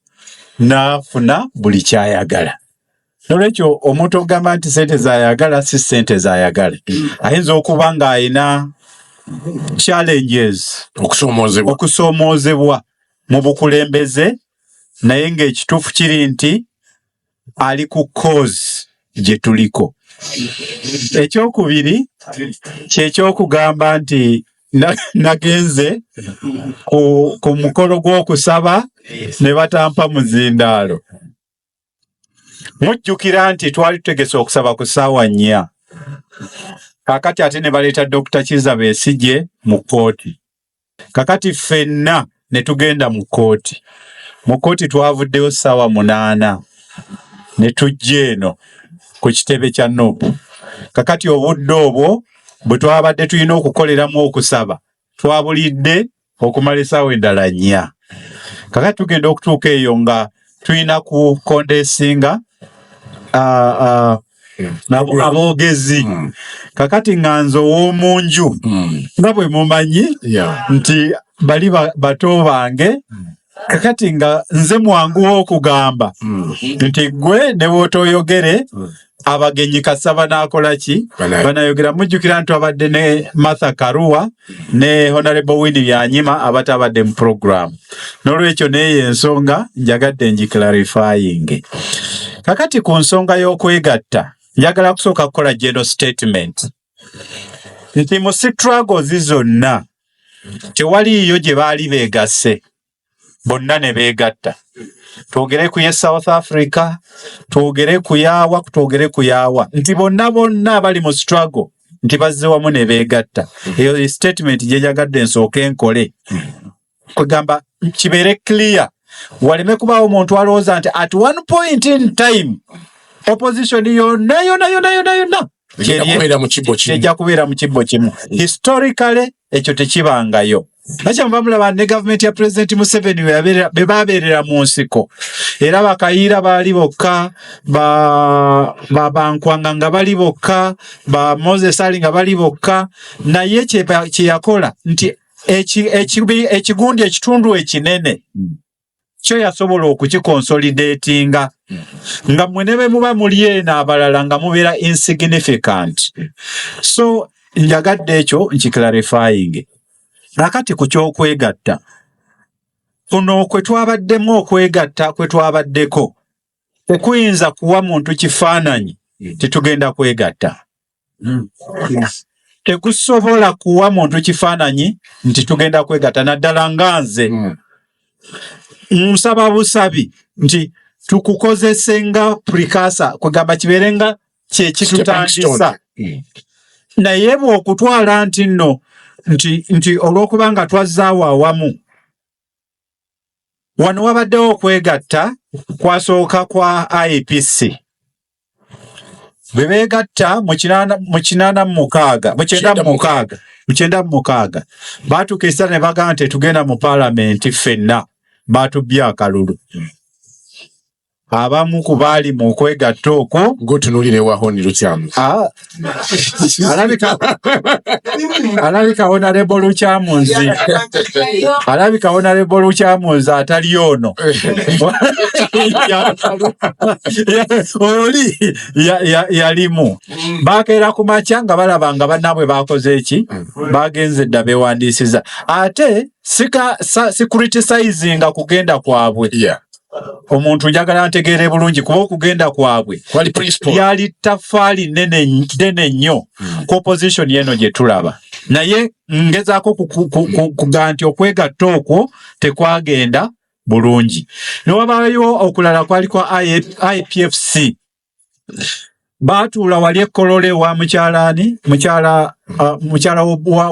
H: n'afuna buli kyayagala. Nolwekyo omuntu ogamba nti ssente zayagala si ssente zayagala ayinza okuba ng'ayina challenges okusoomoozebwa mu bukulembeze naye ng'ekituufu kiri nti ali ku cause gye tuliko. Ekyokubiri kyekyokugamba nti nagenze ku mukolo gw'okusaba ne batampa muzindaalo. Mujjukira nti twali tutegese okusaba ku ssaawa 4 kakati ate ne baleeta Dr. Kizza Besigye mu kkooti. Kakati ffenna ne tugenda mu kkooti. Mu kkooti twavuddeyo ssaawa 8 ne tujja eno ku kitebe kya Nobu. Kakati obudde obwo bwe twabadde tulina okukoleramu okusaba twabulidde okumala essaawa endala 4. Kakati tugenda okutuuka eyo nga tulina ku kondesinga aboogezi. Kakati nga nze ow'omunju nga bwe mumanyi nti bali bato bange. Kakati nga nze mwangu okugamba nti gwe ne bw'otoyogere abagenyi kasaba nakola ki banayogera mujjukira nti abadde ne Martha Karua ne Honorable Winnie Byanyima abatabadde mu program n'olwekyo neyo ensonga njagadde clarifying. Kakati ku nsonga y'okwegatta njagala kusooka kukola general statement nti mu struggles zonna tewaliyo gye baali beegasse bonna ne beegatta. Twogere ku ye South Africa, twogere ku yawa, twogere ku yawa nti bonna bali mu struggle nti bazze wamu ne beegatta. Eyo statement gye njagadde nsooke nkole kugamba kibeere clear, waleme kubaawo omuntu alowooza nti at one point in time opposition yonna ejja kubeera mu kibbo kimu. Historically ekyo tekibangayo. Nakyamba mulaba ne government ya President Museveni be baabeerera mu nsiko era bakayiira baali bokka, Bankwanga nga bali bokka, ba Moses Ali nga bali bokka, naye kye yakola nti ekigundi ekitundu ekinene kyo yasobola okukikonsolidatinga nga mmwe ne be muba muli eno abalala nga mubeera insignificant. So njagadde ekyo nkiclarifying. Nakati ku ky'okwegatta kuno kwe twabaddemu okwegatta kwe twabaddeko tekuyinza kuwa muntu kifaananyi titugenda kwegatta. Tekusobola kuwa muntu kifaananyi nti tugenda kwegatta naddala nga nze nsaba busabi nti tukukozese nga precursor kugamba kibeere nga kyekitutandisa naye bw'okutwala nti nno nti olw'okubanga twazzaawo awamu wano wabaddewo okwegatta kwasooka kwa IPC bwe beegatta mu 96 baatukeesa ne bagamba nti tugenda mu paalamenti ffenna baatubbya akalulu. Abamu ku baali mu kwegatta okwo
C: gotunulire wahoni Lukyamu
H: alabika Honorable Lukyamunzi atali ono oli yalimu bakeera ku makya nga balaba nga bannaabwe bakoze eki bagenze dda beewandiisiza ate sikuritisaizinga kugenda kwabwe. Omuntu njagala ntegeere bulungi kuba okugenda kwabwe yali ttafaali nnene nnyo ku opposition yeno gye tulaba naye ngezaako kugaa nti okwegatta okwo tekwagenda bulungi. Newabaayo okulala kwali kwa IPFC baatuula wali ekkolole wa mukyala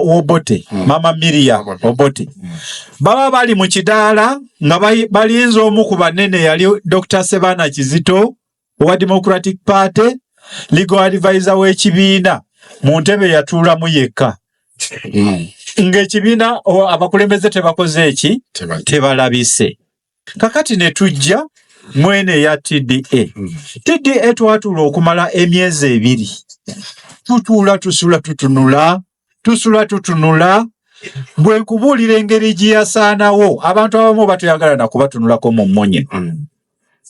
H: Obote, Mama Miriam Obote. Baba bali mu kidaala nga balinze omu ku banene yali Dr. Sebana Kizito owa Democratic Party, legal advisor w'ekibiina mu ntebe yatuulamu yekka. Ng'ekibiina abakulembeze tebakoze eki tebalabise. Kakati ne tujja mwene ya TDA. TDA twatuula okumala emyezi 2. Tutuula tusula tutunula bwe nkubuulira engeri gye yasaanawo abantu abamu batuyagala na kubatunulako mu mmunye.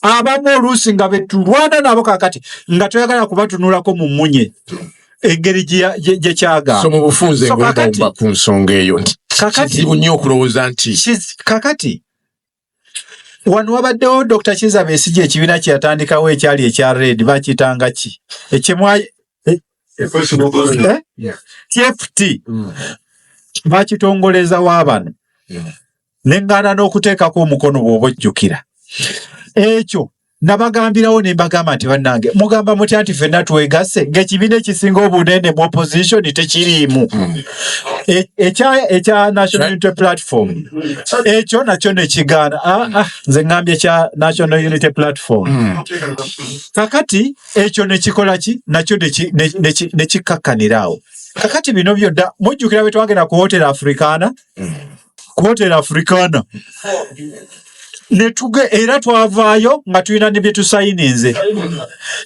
H: Abamu oluusi nga betulwana nabo kakati nga toyagala kubatunulako mu mmunye engeri gye kyagamba.
C: So mu bufunze ng'omba ku nsonga eyo nti kizibu nnyo okulowooza nti
H: kakati wano wabaddewo Dr. Kizza Besigye ekibiina kye yatandikawo ekyali ekya Red bakiyitanga ki? TFT bakitongoleza w'abano neŋŋaana n'okuteekako omukono bw'oba ojjukira ekyo nabagambirawo ne mbagamba nti bannange mugamba mutya nti ffenna twegasse ng'ekibiina ekisinga obunene mu opposition tekiriimu ekya National Unity Platform ekyo nakyo ne kigaana nze ŋŋambye ekya National Unity Platform kakati ekyo ne kikola ki nakyo ne kikakkaniraawo. Kakati bino byonna mujjukira bwe twagenda ku Hotel Africana era twavaayo nga tulina ne bye tusayininze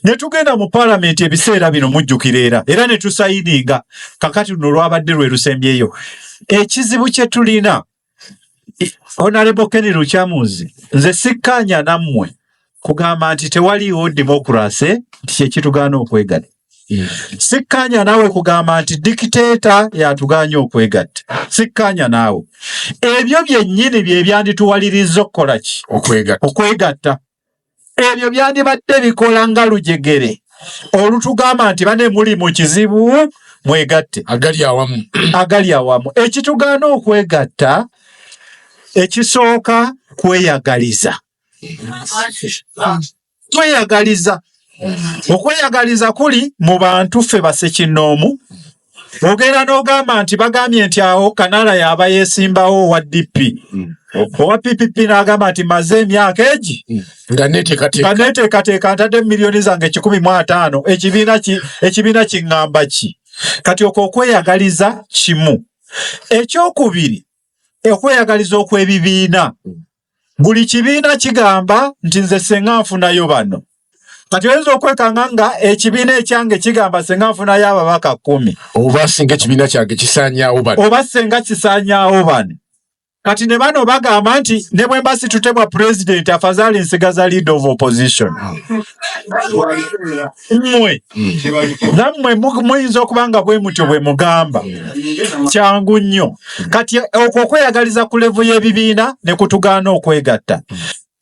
H: ne tugenda mu paalamenti ebiseera bino mujjukira era ne tusayininga. Kakati luno lwabadde lwe lusembyeyo. Ekizibu kye tulina Honorable Kenny Lukyamunzi nze sikkaanya nammwe kugamba nti tewaliwo demokrasi kyekitugaana okwegatta. Sikkanya naawe kugamba nti dikiteeta yatuganya okwegatta. Sikkanya naawe. Ebyo byennyini bye byandituwaliriza okukola ki? Okwegatta. Ebyo byandibadde bikola nga lujegere olutugamba nti bane muli mu kizibu mwegatte. Agali awamu. Ekitugaana okwegatta ekisooka kweyagaliza. Kweyagaliza. Okweyagaliza kuli mu bantu ffe basekinoomu. Ogenda n'ogamba nti bagambye nti awo Kanala yaba yeesimbawo owa DP. Owa PPP n'agamba nti maze emyaka egi nga neteekateeka ntadde milioni zange 15. Ekibiina kiŋŋamba ki? Kati okweyagaliza kimu. Ekyokubiri, okweyagaliza okw'ebibiina. Buli kibiina kigamba nti nze senga nfunayo bano. Kati oyinza okwekanga nga ekibiina ekyange kigamba senga nfunayo ababaka 10.
C: Oba singa ekibiina kyange kisaanyaawo bano. Kati ne bano bagamba nti ne bwe mba situtebwa president afadhali nsigaza leader of opposition. Nammwe muyinza okuba nga bwe mutyo bwe mugamba. Kyangu nnyo. Kati okwo okweyagaliza ku level y'ebibiina ne kutugaana okwegatta.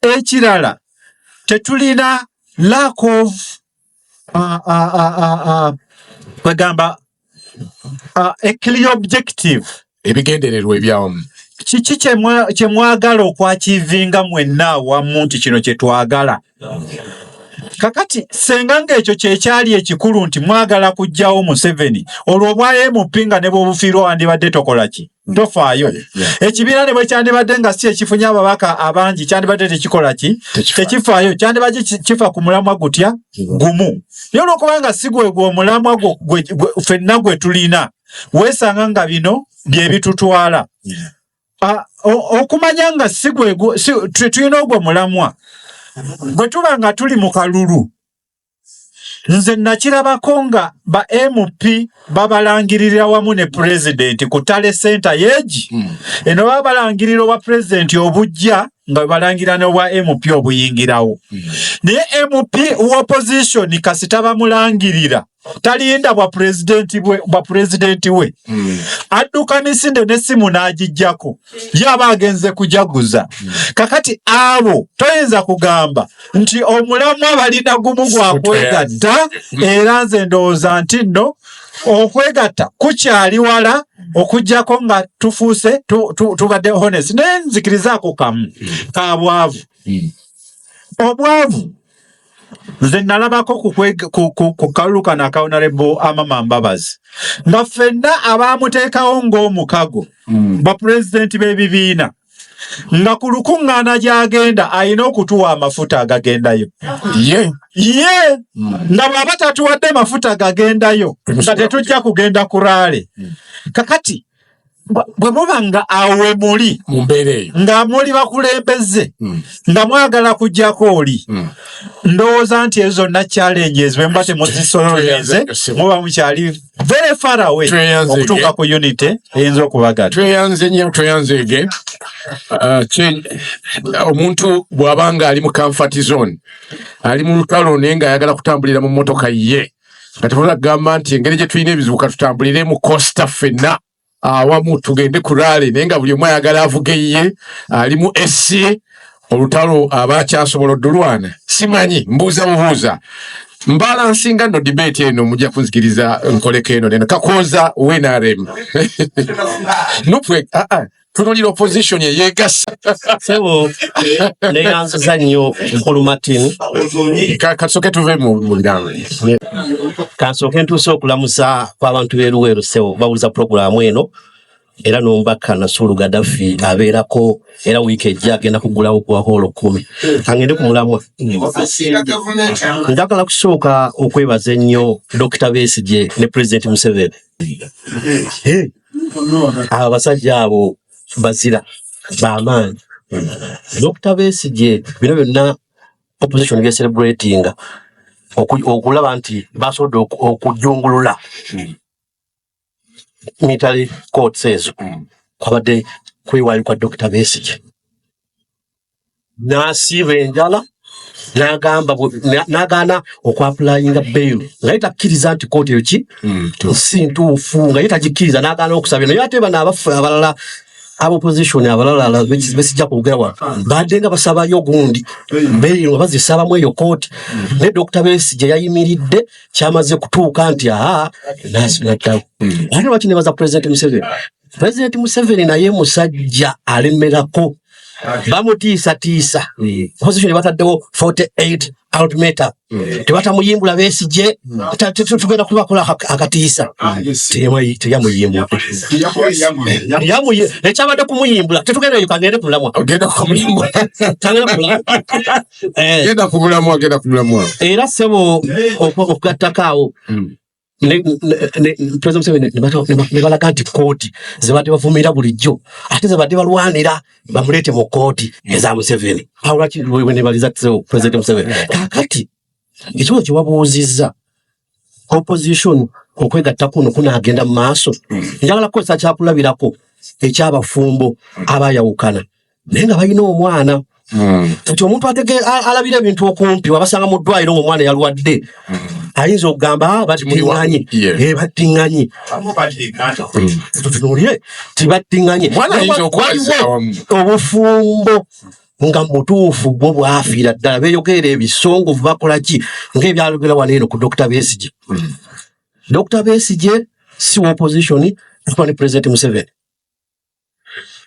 C: Ekirala tetulina lack of kwegamba a clear objective. Ebigendererwa ebyawamu.
H: Kiki kye mwagala okwakivinga mwenna awamu nti kino kye twagala. Kakati senga ng'ekyo kyekyali ekikulu nti mwagala kuggyawo Museveni olwo bwa MP nga ne bw'obufiirwa wandibadde tokola ki? Tofaayo. Ekibiina ne bwe kyandibadde nga si ekifunye ababaka abangi kyandibadde tekikola ki? Tekifaayo. Kyandibadde kifa ku mulamwa gutya gumu. Naye olw'okubanga si gwe omulamwa ffenna gwe tulina weesanga nga bino bye bitutwala. Okumanya nga si gwe tulina ogwo mulamwa bwe tuba nga tuli mu kalulu. Nze nakirabako nga ba MP babalangirira wamu ne president ku Tale Center yeegi. Eno babalangirira obwa president obujja nga balangira n'obwa MP obuyingirawo. Naye MP opposition kasita bamulangirira talinda bwa president we. Adduka misinde n'essimu n'agijjako. Yaba agenze kujaguza. Kakati abo toyinza kugamba nti omulamwa balina gumu gwa kwegatta era nze ndowooza nti nno okwegatta kukyali wala okujjako nga tufuuse tubadde honest. Naye nzikirizaako kamu ka bwavu. Obwavu nze nalabako ku kalulu kano aka Honorable Amama Mbabazi nga ffenna abaamuteekawo ng'omukago ba pulezidenti b'ebibiina nga ku lukuŋŋaana gy'agenda alina okutuwa amafuta agagendayo. Nga bw'aba tatuwadde mafuta gagendayo nga tetujja kugenda ku raale. Kakati bwe muba nga awe muli nga muli bakulembeze nga mwagala kujjako oli, ndowooza nti ezo zonna challenges bwe muba temuzisololeze muba mukyali very far away okutuuka ku unity eyinza okubagala.
C: Tweyanze nnyo, tweyanzeege. Omuntu bw'abanga ali mu comfort zone, ali mu lutalo naye ng'ayagala kutambulira mu mmotoka ye, nga tebagamba nti engeri gye tulina ebizibu katutambulire mu costa ffenna awamu tugende ku raale, naye nga buli omu ayagala avuge ye, ali mu SC olutalo aba akyasobola oddulwana. Simanyi, mbuuza bubuuza. Mbala nsinga no debate eno mujja kunzikiriza nkoleko eno neno Kakooza WNRM. Nupwe tunulira opposition yeegasa.
I: Sebo neyanziza nnyo Nkulu Martin.
C: Kasooke tuve mu bigambo.
I: Kasooke ntuuse okulamusa kw'abantu b'Eruweero Sebo bawuliza puroguramu eno. Era n'omubaka Nasulu Gaddafi abeerako era wiiki ejja agenda kugulawo kwa holo 10. Angende ku mulamwa. Njagala kusooka okwebaza ennyo Dr. Besigye ne President Museveni. Abasajja abo bazira b'amaanyi. Dr. Besigye bino byonna opposition ge celebratinga okulaba nti basobodde okujungulula military court says kwabadde kwewayo kwa Dr. Besigye n'asiiba enjala n'agaana okwapulayinga bail nga yetakkiriza nti kooti eyo ki si ntuufu nga yetagikkiriza n'agaana okusaba naye ate bano abaffe abalala abopposition abalala besijja kwogera wa badde nga basabayo gundi bail nga bazisabamu eyo kooti ne Dr. Besigye yayimiridde kyamaze kutuuka nti nasinaddawo ate lwaki nebaza President Museveni naye musajja alemerako bamutiisa opposition bataddewo 48 ultimatum tebatamuyimbula Besigye tugenda kubakola akatiisa teyamuyimbula ekyabadde kumuyimbula tetugenda yukagende kulamwa
C: genda kumulamwa
I: era sebo okugattakaawo President Museveni ne balaga nti kooti zebadde bavumira bulijjo ate zebadde balwanira bamuleete mu kooti eza Museveni awo lwaki ne baliza President Museveni kakati ekibuzo kye wabuuzizza opposition okwegatta kuno kunaagenda mu maaso njagala kukozesa kyakulabirako ekyabafumbo abayawukana naye nga balina omwana kati omuntu alabira ebintu okumpi wabasanga mu ddwaliro ng'omwana yalwadde ayinza okugamba battiŋŋanye tutunuulire tibattiŋŋanye obufumbo nga mutuufu bwo bwafiira ddala beeyogerera ebisongovu bakola ki ng'ebyalogera wano eno ku Dr. Besigye Dr. Besigye si wa opposition akuba ne President Museveni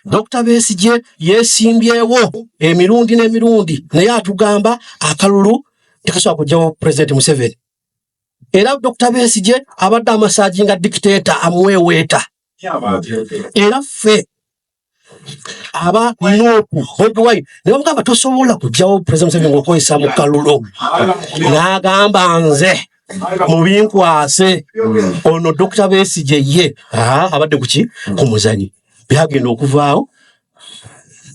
I: Dr. Besigye yeesimbyewo emirundi n'emirundi naye atugamba akalulu tekasobola kugyawo President Museveni era Dr. Besigye abadde amasaajinga dictator amuweweeta era ffe aba nuupu Bobi Wine ne bamugamba tosobola kugyawo President Museveni ng'okozesa mu kalulu n'agamba nze mubinkwase ono Dr. Besigye ye abadde kuki ku muzanyi byagenda okuvaawo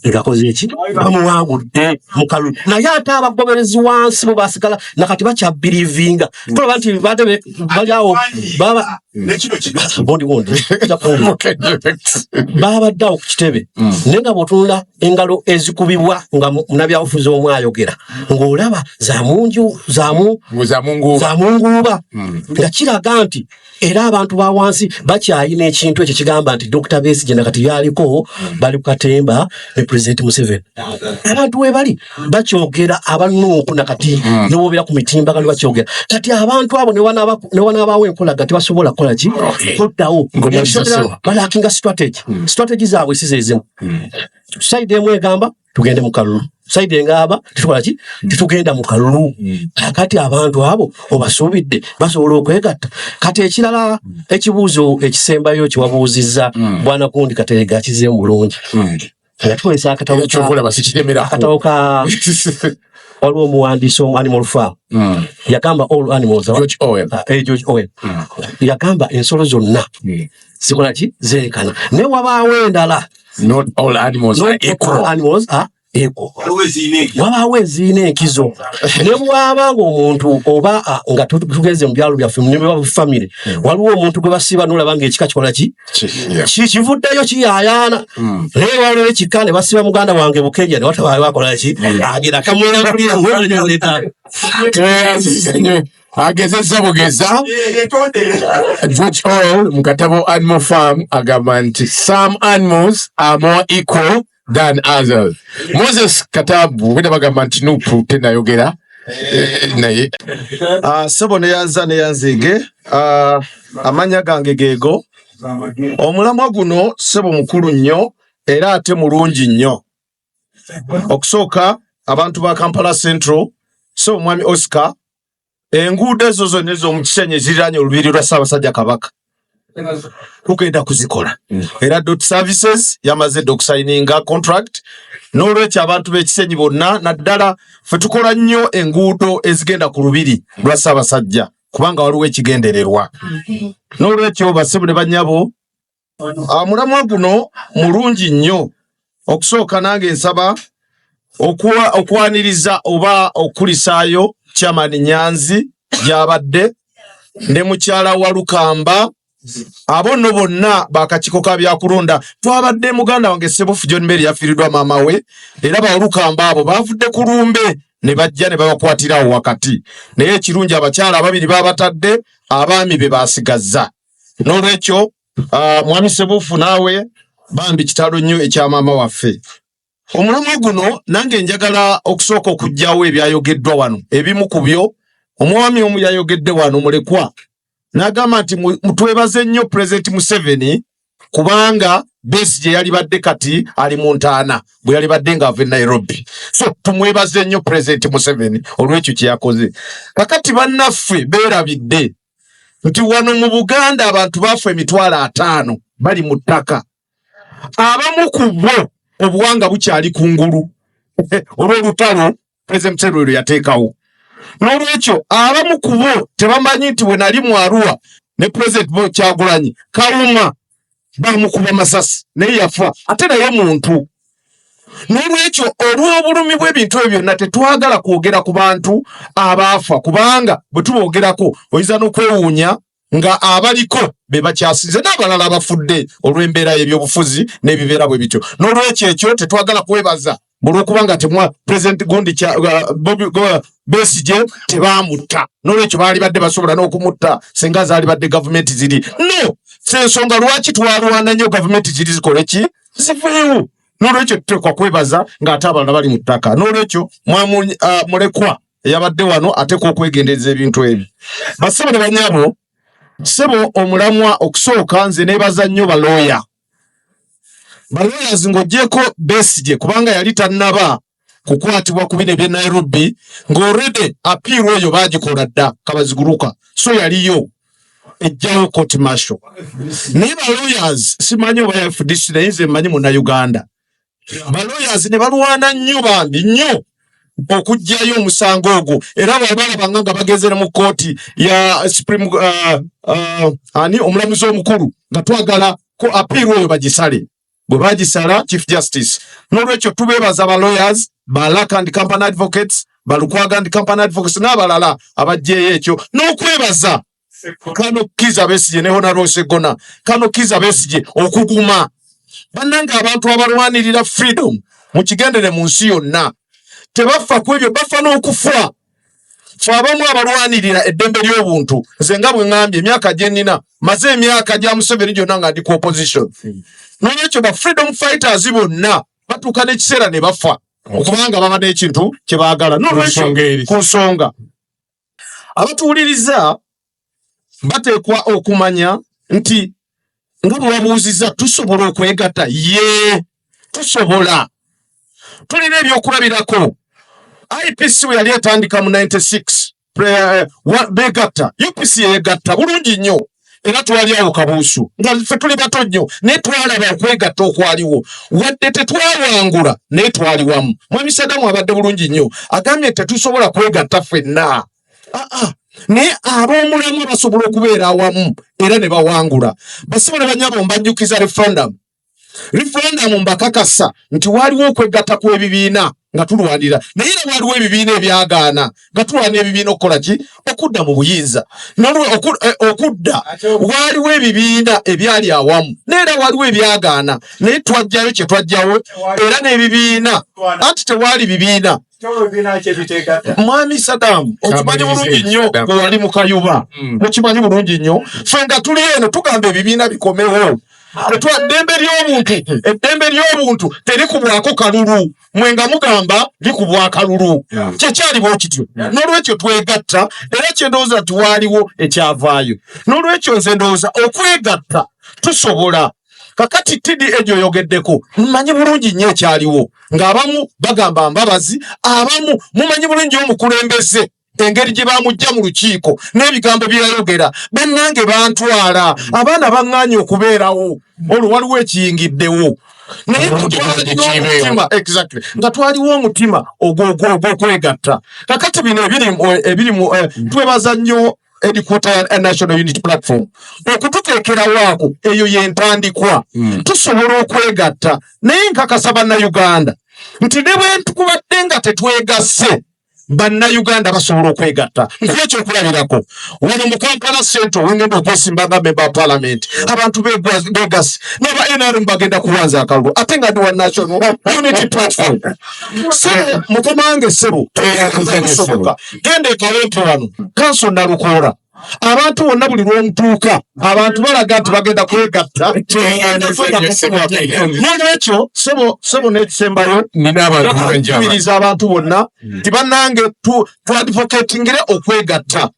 I: ngakoze eki bamuwangudde mu kalulu naye ate abagoberezi wansi bo basigala nakati bakyabirivinga tulaba nti bate balyawo baba babaddeawo ku kitebe naye nga bw'otunula engalo ezikubibwa nga munabyabufuzi omu ayogera ng'olaba zamunguuba nga kiraga nti era abantu ba wansi bakyayina ekintu ekyo kigamba nti Dr. Besigye nakati byaliko bali ku katemba ne President Museveni abantu we bali bakyogera abanuuku nakati n'obeera ku mitimbagano bakyogera kati abantu abo ne wanaabawo enkolaga tebasobola kukola ki koddawo balakinga strategy zaabwe si zezimu side emu egamba tugende mu kalulu side engaba tukola ki tetugenda mu kalulu kati abantu abo obasuubidde basobola okwegatta kati ekirala ekibuuzo ekisembayo kiwabuuzizza bwana Kundi Kateregga akizeemu bulungi nga tukozesa akatabo ka waliwo omuwandiisi omu Animal Farm yagamba all animals George Orwell yagamba ensolo zonna zikola ki zeekana naye wabaawo endala
C: not all animals are
I: wabaawo eziina enkizo ne bwaba ngaomuntu oba nga tugeze mu byalo byaffe mu famire waliwo omuntu gwe basiba nolaba ngaekika kikola ki kivuddeyo kiyaayaana naye waliwo ekika ne basiba muganda wange Bukenya ne watabayo bakola ki agira kamwera kulira
C: agezeza bugeza George Orwell mu katabo Animal Farm agamba nti some animals are more equal than others. Moses Katabu wenda bagamba nti nupu tenayogera naye
E: sebo neyanzige amanya gange geego omulamwa guno sebo mukulu nnyo era ate mulungi nnyo okusooka abantu ba Kampala Central so mwami Oscar enguudo ezo zonna ez'omukisenyi eziriraanye olubiri lwa Ssaabasajja Kabaka tugenda kuzikola era dot services yamaze okusayininga contract n'olwekyo abantu b'ekisenyi bonna naddala ffe tukola nnyo enguudo ezigenda ku lubiri lwa Ssaabasajja kubanga waliwo ekigendererwa n'olwekyo bassebo ne bannyabo mulamwa guno mulungi nnyo okusooka nange nsaba okwaniriza oba okulisaayo Chairman Nyanzi gy'abadde ne mukyala wa Lukamba abo nno bonna bakakiko ka byakulonda twabadde muganda wange Ssebufu John Mary yafiiriddwa maama we era ba Lukamba abo bavudde ku lumbe
F: ne bajja ne babakwatirawo wakati naye ekirungi abakyala ababiri babatadde abaami be basigazza n'olwekyo mwami Sebufu naawe bambi kitalo nnyo ekya maama waffe omulamwa guno nange njagala okusooka okujjawo ebyayogeddwa wano ebimu ku byo omwami omu yayogedde wano mulekwa n'agamba nti mutwebaze nnyo President Museveni kubanga Besigye yali badde kati ali mu ntaana bwe yali badde nga ava e Nairobi so tumwebaze nnyo President Museveni olw'ekyo kye yakoze kakati bannaffe beerabidde nti wano mu Buganda abantu baffe 5,000 bali mu ttaka abamu ku bo obuwanga bukyali kungulu olw'olutalo President Museveni yateekawo n'olwekyo abamu ku bo tebamanyi nti we nali mu Arua ne President Kyagulanyi Kaluma bamukuba masasi naye yafa ate naye muntu n'olwekyo olw'obulumi bw'ebintu ebyo byonna tetwagala kwogera ku bantu abaafa kubanga bwe tuboogerako oyinza n'okwewuunya nga abaliko be bakyasize n'abalala bafudde olw'embeera y'ebyobufuzi n'ebibeera bwe bityo n'olwekyo ekyo tetwagala kwebaza olw'okubanga temwa President Gundi Besigye tebaamutta n'olwekyo baali badde basobola n'okumutta singa zaali badde gavumenti ziri no sensonga lwaki twalwana nnyo gavumenti ziri zikole ki ziveewo n'olwekyo tuteekwa kwebaza ng'ate abalala bali mu ttaka n'olwekyo mulekwa eyabadde wano ateekwa okwegendereza ebintu ebyo basebo ne banyabo sebo omulamwa okusooka nze neebaza nnyo balooya ng'oggyeko Besigye kubanga yali tannaba kukwatibwa ku bino eby'e Nairobi ng'olredi apiiru eyo baagikola dda kabaziguruka so yaliyo ejjawo court martial naye balawyers simanyi oba FDC naye nze mmanyi Munnayuganda balawyers ne balwana nnyo bambi nnyo okuggyayo omusango ogwo era bwebalabanga nga bagezere mu kooti ya Supreme omulamuzi omukulu nga twagala ko apiiru eyo bagisale bwe bagisala Chief Justice n'olwekyo tubeebaza ba lawyers ba Lack and Company Advocates ba Lukwago and Company Advocates n'abalala abajjeeyo ekyo n'okwebaza Kano Kizza Besigye ne Honorable Segona Kano Kizza Besigye okuguma bannanga abantu abalwanirira freedom mu kigendere mu nsi yonna tebafa ku ebyo bafa n'okufa fe abamu abalwanirira eddembe ly'obuntu nze nga bwe ŋŋambye emyaka gye nnina maze emyaka gya Museveni gyonna nga ndi ku opposition n'olwekyo ba freedom fighters bonna batuuka n'ekiseera ne bafa okubanga baba n'ekintu kye baagala n'olwekyo ku nsonga abatuwuliriza bateekwa okumanya nti nga bwe babuuzizza tusobola okwegatta tusobola tulina ebyokulabirako IPC we yali etandika mu 96 begatta UPC yegatta bulungi nnyo era twaliawo kabuusu nga ffe tuli bato nnyo naye twalaba okwegatta okwaliwo wadde tetwawangula naye twali wamu mwami Sadamu abadde bulungi nnyo agambye tetusobola kwegatta ffenna naye ab'omulamwa basobola okubeera awamu era ne bawangula basobola banyabo mbajjukiza referendum mbakakasa nti waliwo okwegatta kw'ebibiina nga tulwanira naye era waliwo ebibiina ebyagaana nga tulwanira ebibiina okukola ki okudda mu buyinza okudda waliwo ebibiina ebyali awamu naye era waliwo ebyagaana naye twajjayo kye twajjawo era n'ebibiina anti tewaali bibiina mwami Sadamu okimanyi bulungi nnyo bwe wali mu Kayuba okimanyi bulungi nnyo ffe nga tuli eno tugamba ebibiina bikomewo eddembe ly'obuntu terikubwako kalulu mwe nga mugamba likubwa kalulu kyekyaliwo kityo n'olwekyo twegatta era kyendowooza tiwaaliwo ekyavaayo n'olwekyo nze ndowooza okwegatta tusobola kakati tidi egyo oyogeddeko mmanyi bulungi nnyo ekyaliwo ng'abamu bagamba mbabazi abamu mumanyi bulungi omukulembeze engeri gye bamujja mu lukiiko n'ebigambo bye yayogera bennange bantwala abaana baŋŋaanye okubeerawo olwo waliwo ekiyingiddewo naye nga twaliwo omutima ogw'okwegatta kakati bino ebirimu twebaza nnyo Headquarter National Unity Platform okututeekerawaako eyo y'entandikwa tusobola okwegatta naye nkakasa bannayuganda nti ne bwe tukubadde nga tetwegasse bannayuganda basobola okwegatta nkekyo okulabirako wano mu Kampala Central wengenda okwesimbaga member parliament abantu begasi naba NRM bagenda kuwanza akalulu ate nga ndi wa national unity platform so mukomange sebo kusoboka genda ekawempe wano kanso nalukoora abantu bonna buli lwomutuuka abantu balaga nti bagenda kwegatta nolwekyo sebo n'ekisembayo kubiriza abantu bonna nti bannange twadvocatingire okwegatta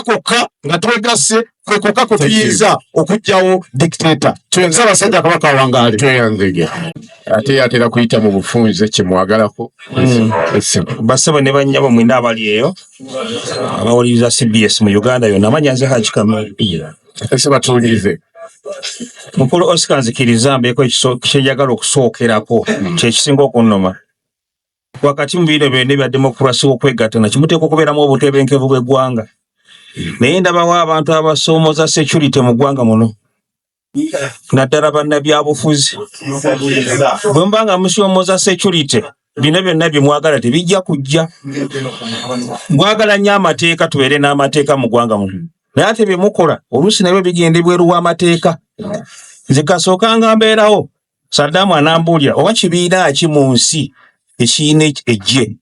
F: kwokka nga twegasse kwe kwokka kwe tuyinza okuggyawo dictator Ssaabasajja Kabaka awangaale
C: ate yatera kuyita mu bufunze kyemwagalako
J: basebo ne bannyabo mwina abali eyo abawuliriza CBS mu Uganda yonna amanya nze Haji Kamel
C: ese batuulirize
J: mukulu Oscar nzikiriza mbeeko kyenjagala okusookerako kyekisinga okunnoma wakati mu biro byonna ebya demokrasi okwegatta na kimuteeka okubeeramu obutebenkevu bw'eggwanga naye ndabawo abantu abasoomooza security mu ggwanga muno naddala bannabyabufuzi bwe mbanga musoomooza security bino byonna bye mwagala tebijja kujja mwagala nnyo amateeka tubeere n'amateeka mu ggwanga muno naye ate bye mukola oluusi nabyo bigenda ebweru w'amateeka nze kasookanga mbeerawo Saddaamu anambuulira oba kibiina ki mu nsi ekiina ejje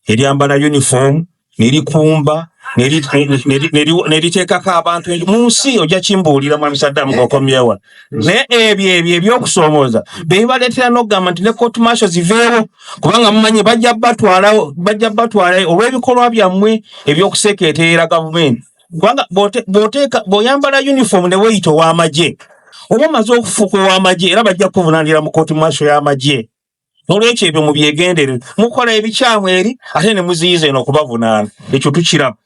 J: eryambala uniform nerikumba neriteekako abantu mu nsi ojja kimbuulira mwami Saddaamu gokomyewa naye ebyo ebyokusoomooza bebaleetera n'okugamba nti ne court martial ziveewo kubanga mumanyi bajja batwalayo olw'ebikolwa byammwe ebyokusekeeterera gavumenti kubanga bw'oyambala uniform ne weeyita ow'amagye oba omaze okufuuka ow'amagye era bajja kuvunaanira mu court martial y'amagye nolwekyo ebyo mubyegendere mukola ebikyamu eri ate ne muziyiza eno okubavunaana ekyo tukiraba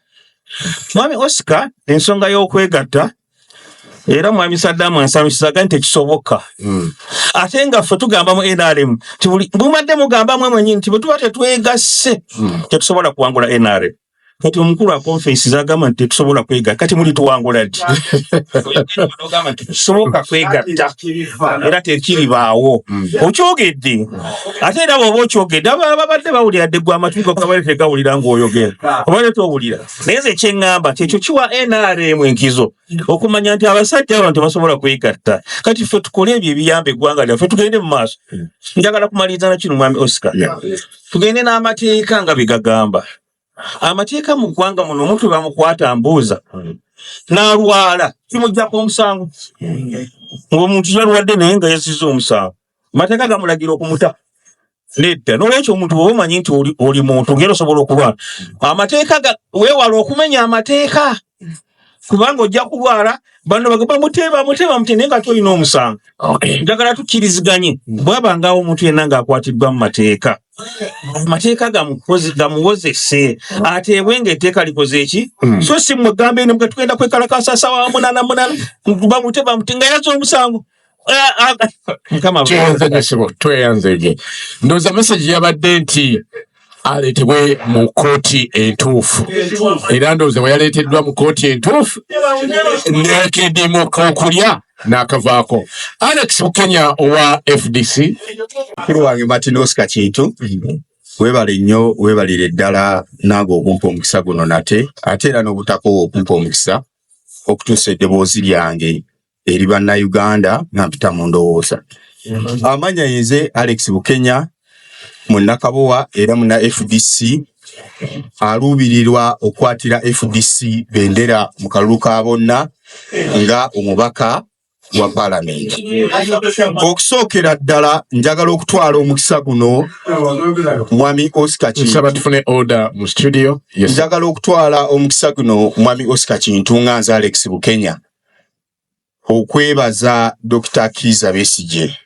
J: mwami Oscar ensonga y'okwegatta era mwami Saddaamu ansanyusizaga nti tekisoboka ate nga ffe tugamba mu NRM bumadde mugamba mwe mwenyini nti bwe tuba tetwegasse tetusobola kuwangula NRM kati omukulu wa conference agamba nti tetusobola kwegatta kati muli tuwangula ddi ogamba nti tetusobola kwegatta era tekiribaawo okyogedde ate era bw'oba okyogedde ababadde bawulira dde gwe amatu gakabale tegawulira ng'oyogera obadde towulira naye nze kyeŋŋamba kyekyo kiwa NRM enkizo okumanya nti abasajja abo tebasobola kwegatta kati ffe tukole ebyo ebiyamba eggwanga lyaffe tugende mu maaso njagala kumaliriza na kino mwami Oscar tugende n'amateeka nga bigagamba amateeka mu ggwanga muno omuntu bamukwata mbuuza n'alwala kimuggyako omusango ng'omuntu yalwadde naye nga yasiza omusango amateeka gamulagira okumuta nedda n'olwekyo omuntu bw'oba omanyi nti oli muntu ngera osobola okulwala amateeka weewala okumenya amateeka kubanga ojja kulwala bano bamuteba naye nga tolina omusango njagala tukkiriziganye bwabangawo omuntu yenna ng'akwatiddwa mu mateeka amateeka gamuwozese ateebwe ng'etteeka likoze eki so si mwegambe eno nga tugenda kwekalakasa sawa munana bamuteba nga yaza omusango
C: tweyanzege ndowooza meseji yabadde nti aleetebwe mu kooti entuufu era ndowooza bwe yaleeteddwa mu kooti entuufu nekidimu okulya n'akavaako. Alex Bukenya owa FDC
B: kuru wange Martin Oscar Kintu webale nnyo webalire ddala nange okumpa omukisa guno nate ate era n'obutako okumpa omukisa okutuusa eddoboozi lyange eri bannayuganda nga mpita mu ndowooza. Amanya yenze Alex Bukenya munnakabowa era muna FDC aluubirirwa okwatira FDC bendera mu kalulu ka bonna nga omubaka wa parliament. Okusookera ddala njagala okutwala omukisa guno mwami Oscar Kintu
C: tufune order mu studio.
B: Njagala okutwala omukisa guno mwami Oscar Kintu nga nze Alex Bukenya okwebaza Dr. Kizza Besigye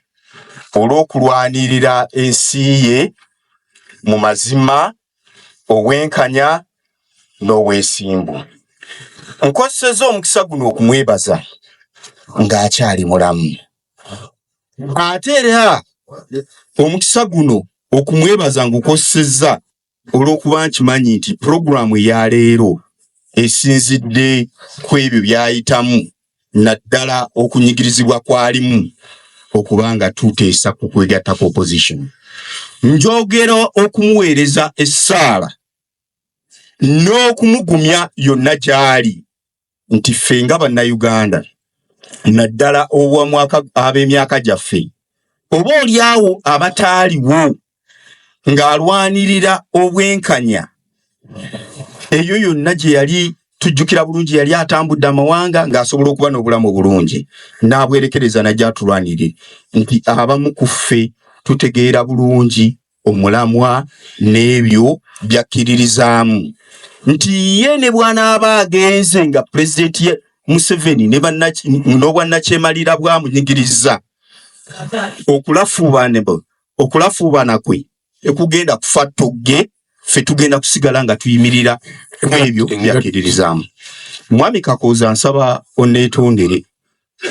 B: olw'okulwanirira ensi ye mu mazima obwenkanya n'obwesimbu. Nkozesezza omukisa guno okumwebaza ng'akyali mulamu. Ate era omukisa guno okumwebaza ng'okozesezza olw'okuba nkimanyi nti puroguramu eya leero esinzidde ku ebyo by'ayitamu naddala okunyigirizibwa kwalimu okubanga tuteesa ku kwegatta ku opposition. Njogera okumuweereza essaala n'okumugumya yonna gy'ali nti ffe nga bannayuganda naddala ab'emyaka gyaffe oba oliawo abataaliwo ng'alwanirira obwenkanya eyo yonna gye yali tujjukira bulungi yali atambudde amawanga ng'asobola okuba n'obulamu obulungi n'abwerekereza najja atulwanirire nti abamu ku ffe tutegeera bulungi omulamwa n'ebyo byakkiririzaamu nti ye ne bw'anaaba agenze nga pulezidenti Museveni n'obwannakyemalira bwamunyigiriza okulafuubana kwe ekugenda kufa togge ffe tugenda kusigala nga tuyimirira ebyo byakkiririzaamu. Mwami Kakooza nsaba onneetondere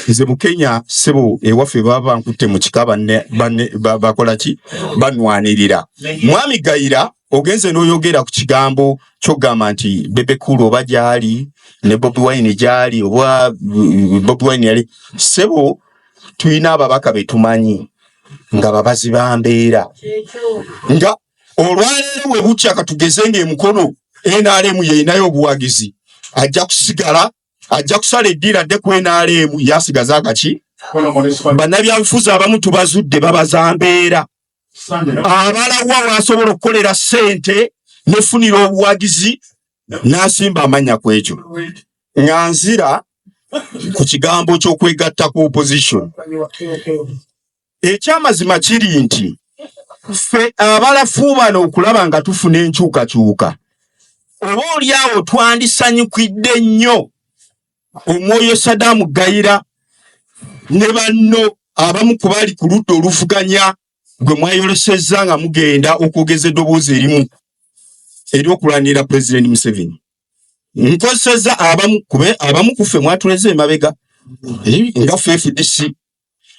B: nze mu Kenya ssebo ewaffe baba nkutte mu kika bakola ki banwanirira. Mwami Gayira ogenze n'oyogera ku kigambo ky'ogamba nti Bebe Cool oba gyali ne Bobi Wine gyali oba Bobi Wine yali ssebo tuyina ababaka betumanyi nga babazi ba mbeera nga olwaleero we bukya katugeze ng'emukono NRM yeyinayo obuwagizi ajja kusigala ajja kusala eddiira dde ku NRM yasigaza akaki bannabyabufuzi abamu tubazudde babaza mbeera abalawa wasobola okukolera ssente nefunira obuwagizi n'asimba amanya ku ekyo nga nzira ku kigambo ky'okwegatta ku opposition. Ekyamazima kiri nti ffe abalafuubana okulaba nga tufuna enkyukakyuka oba oliawo twandisanyukidde nnyo omwoyo Saddam Gayira ne banno abamu ku bali ku ludda oluvuganya gwe mwayolesezza nga mugenda okwogeza eddoboozi erimu ery'okulwanirira Pulezidenti Museveni. Nkozesezza abamu ku ffe mwatuleze emabega nga FDC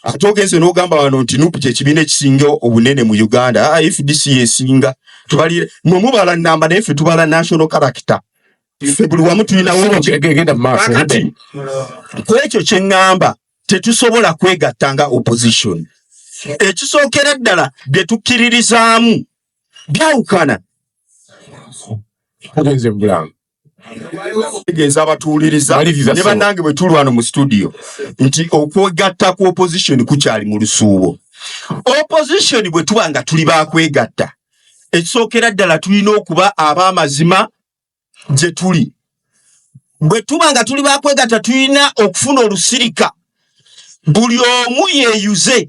B: ate ogenze n'ogamba wano nti NUP ky'ekibiina ekisinga obunene mu Uganda. FDC yesinga tubalire mwe mubala nnamba naye ffe tubala national character ffe buli wamu tulinawo kakati ku ekyo kye ŋŋamba tetusobola kwegatta nga opposition. Ekisookera ddala bye tukkiririzaamu byawukana tegeeza abatuuliriza ne bannange bwe tuli wano mu studio nti okwegatta ku opposition kukyali mu lusuubo. Opposition bwe tuba nga tuli bakwegatta ekisookera ddala tulina okuba ab'amazima gye tuli. Bwe tuba nga tuli bakwegatta tulina okufuna olusirika buli omu yeeyuze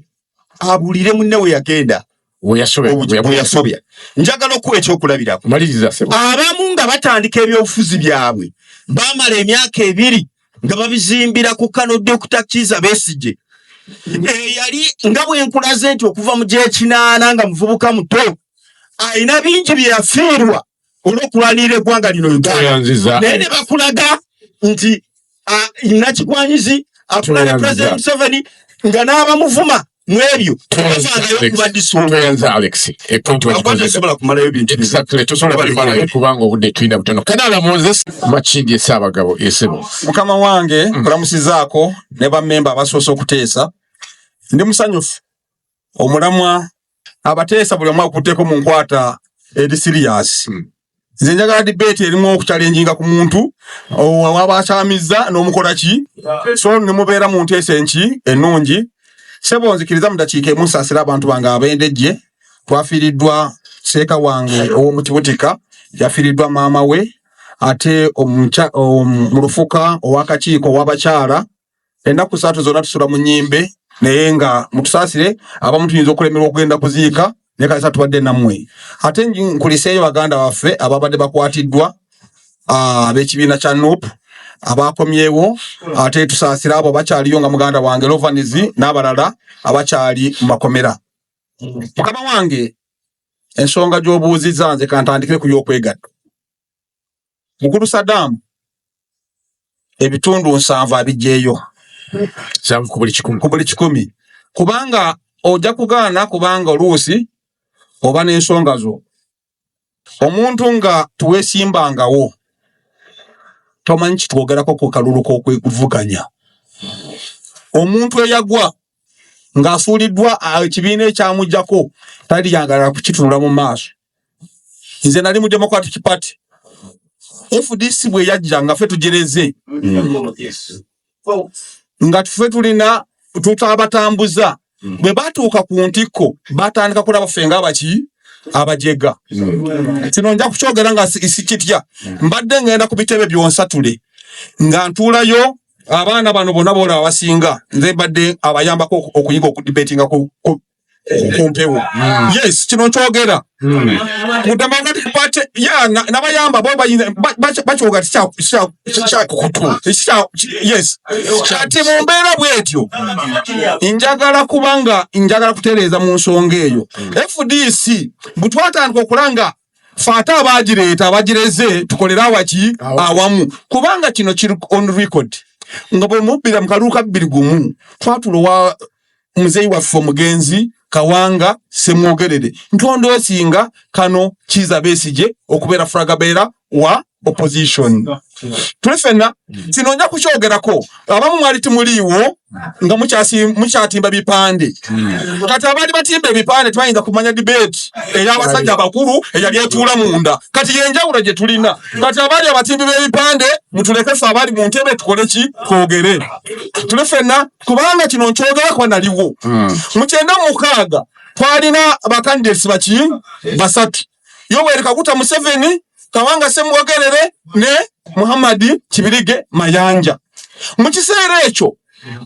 B: abulire munne we yagenda weyasobya. Njagala okuwa ekyokulabirako abamu nga batandika ebyobufuzi byabwe bamala emyaka 2 nga babizimbira ku Kano Dr. Kizza Besigye yali nga bwenkulaze nti okuva mu gy'ekinaana nga muvubuka muto ayina bingi bye yafiirwa olw'okulwanirira eggwanga lino Uganda naye ne bakulaga nti nakigwanyizi atulana President Museveni nga n'abamuvuma mwebyo tuvaanayo kuba disonga Alex sobola kumalayo bintu kubanga obudde tulina butono. Kanala Moses Makindye Ssaabagabo Esebo.
K: Mukama wange kulamusizaako ne bammemba abasoose okuteesa ndi musanyufu omulamwa abateesa buli omu akutteko mu nkwata eri serious. Nze njagala debate erimu okuchalenjinga ku muntu waba akyamizza n'omukola ki so ne mubeera mu nteesa enki ennungi. Sebo nzikiriza mu dakiika emu nsaasira abantu bange ab'endejje twafiiriddwa seeka wange ow'omutibutika yafiiriddwa maama we ate omulufuka ow'akakiiko ow'abakyala ennaku 3 zonna tusula mu nnyimbe naye nga mutusaasire abamu tuyinza okulemerwa okugenda kuziika naye kalesa tubadde nammwe ate nkuliseeyo baganda baffe ababadde bakwatiddwa ab'ekibiina kya NUP abakomyewo ate tusaasira abo bakyaliyo nga muganda wange Lovanizi n'abalala abakyali mu makomera. Mukama wange ensonga gy'obuuzizza nze kantandikire ku y'okwegatta. Mukulu Saddam ebitundu 7 abiggyeyo ku buli 100 kubanga ojja kugaana kubanga oluusi oba n'ensonga zo omuntu nga tuweesimbangawo tomanyi kitwogerako ku kalulu k'okwevuganya. Omuntu eyagwa ng'afuuliddwa ekibiina ekyamuggyako taliyagala kukitunula mu maaso. Nze nali mu Democratic Party FDC bwe yajja nga ffe tugereze nga ffe tulina tutabatambuza bwe batuuka ku ntikko batandika kulaba ffe ng'abaki abajega kino nja kukyogera nga sikitya mbadde ngenda ku bitebe byonsatule nga ntuulayo abaana bano bonna boolaba abasinga nze mbadde abayambako okuyiga okudibetinga kumpewo yes kino nkyogera mudamanga tipate ya nabayamba bo bakyogera yes kati mu mbeera bwetyo njagala kubanga njagala kutereeza mu nsonga eyo FDC butwatandika okulanga fata abagireze tukolera awaki awamu kubanga kino kiri on record nga bwe mubbira mu kaluuka 2 twatulowa muzeeyi waffe omugenzi Kawanga Semwogerere ntondo esinga kano Kiza Besigye okubeera fragabeera wa opposition tulifena sinonja kuchogerako abamu mwali tumuliwo nga mukyatimba bipande kati abali batimba ebipande twayinza kumanya debate ey'abasajja abakulu eyali etuula munda kati yenjawulo gye tulina kati abali abatimbi b'ebipande mutuleke ffe abali mu ntebe tukole ki twogere tulifena kubanga kino nkyogerako naliwo mu 96 twalina abakandidates baki basatu Yoweri Kaguta Museveni Kawanga Semwogerere ne Muhammad Kibirige Mayanja. Mu kiseera ekyo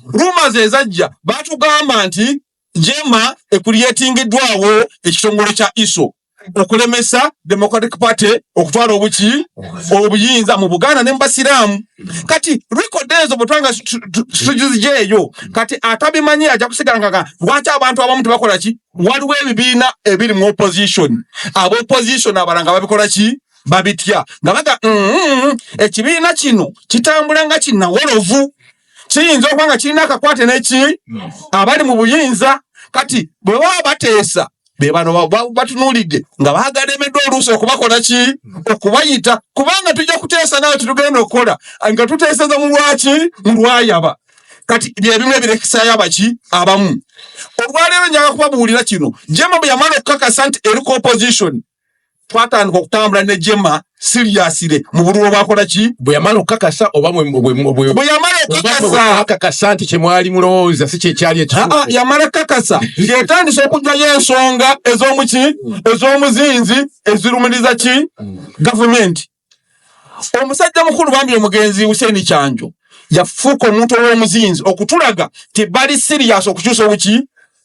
K: rumors ezajja batugamba nti Jema ekuliyetingiddwawo ekitongole kya ISO okulemesa Democratic Party okutwala obuyinza mu Buganda ne Mbasiramu. Kati record ezo botwanga tujuzijeyo kati atabimanyi aja kusiganga lwaki abantu abamu tebakola ki waliwo ebibiina ebiri mu opposition abo opposition abalanga babikola ki babitya ngabaga ekibiina kino kitambula nga kinnawolovu kiyinza okubanga kirina akakwate neki abali mu buyinza kati bwe baba bateesa be bano batunuulidde nga baagalemedde oluusi okubakola ki okubayita kubanga tujja kuteesa nawe tetugenda okukola nga tuteeseza mu lwaki mu lwayaba kati byebimu ebirekesaayo abaki abamu olwaleero njaga kubabuulira kino Jema bwe yamala okukakasa nti eri ku opposition twatandika okutambula ne Jema seriously mu bululu bakola ki
C: bwe yamala okukakasa oba
K: bwe yamala
C: okukakasa nti kye mwali mulowooza si kyekyali ekituufu
K: yamala kakasa ng'etandise okujjayo ensonga ez'omuzinzi ezirumiriza ki gavumenti. Omusajja mukulu bambi omugenzi Hussein Kyanjo yafuuka omuntu ow'omuzinzi okutulaga ti bali serious okukyusa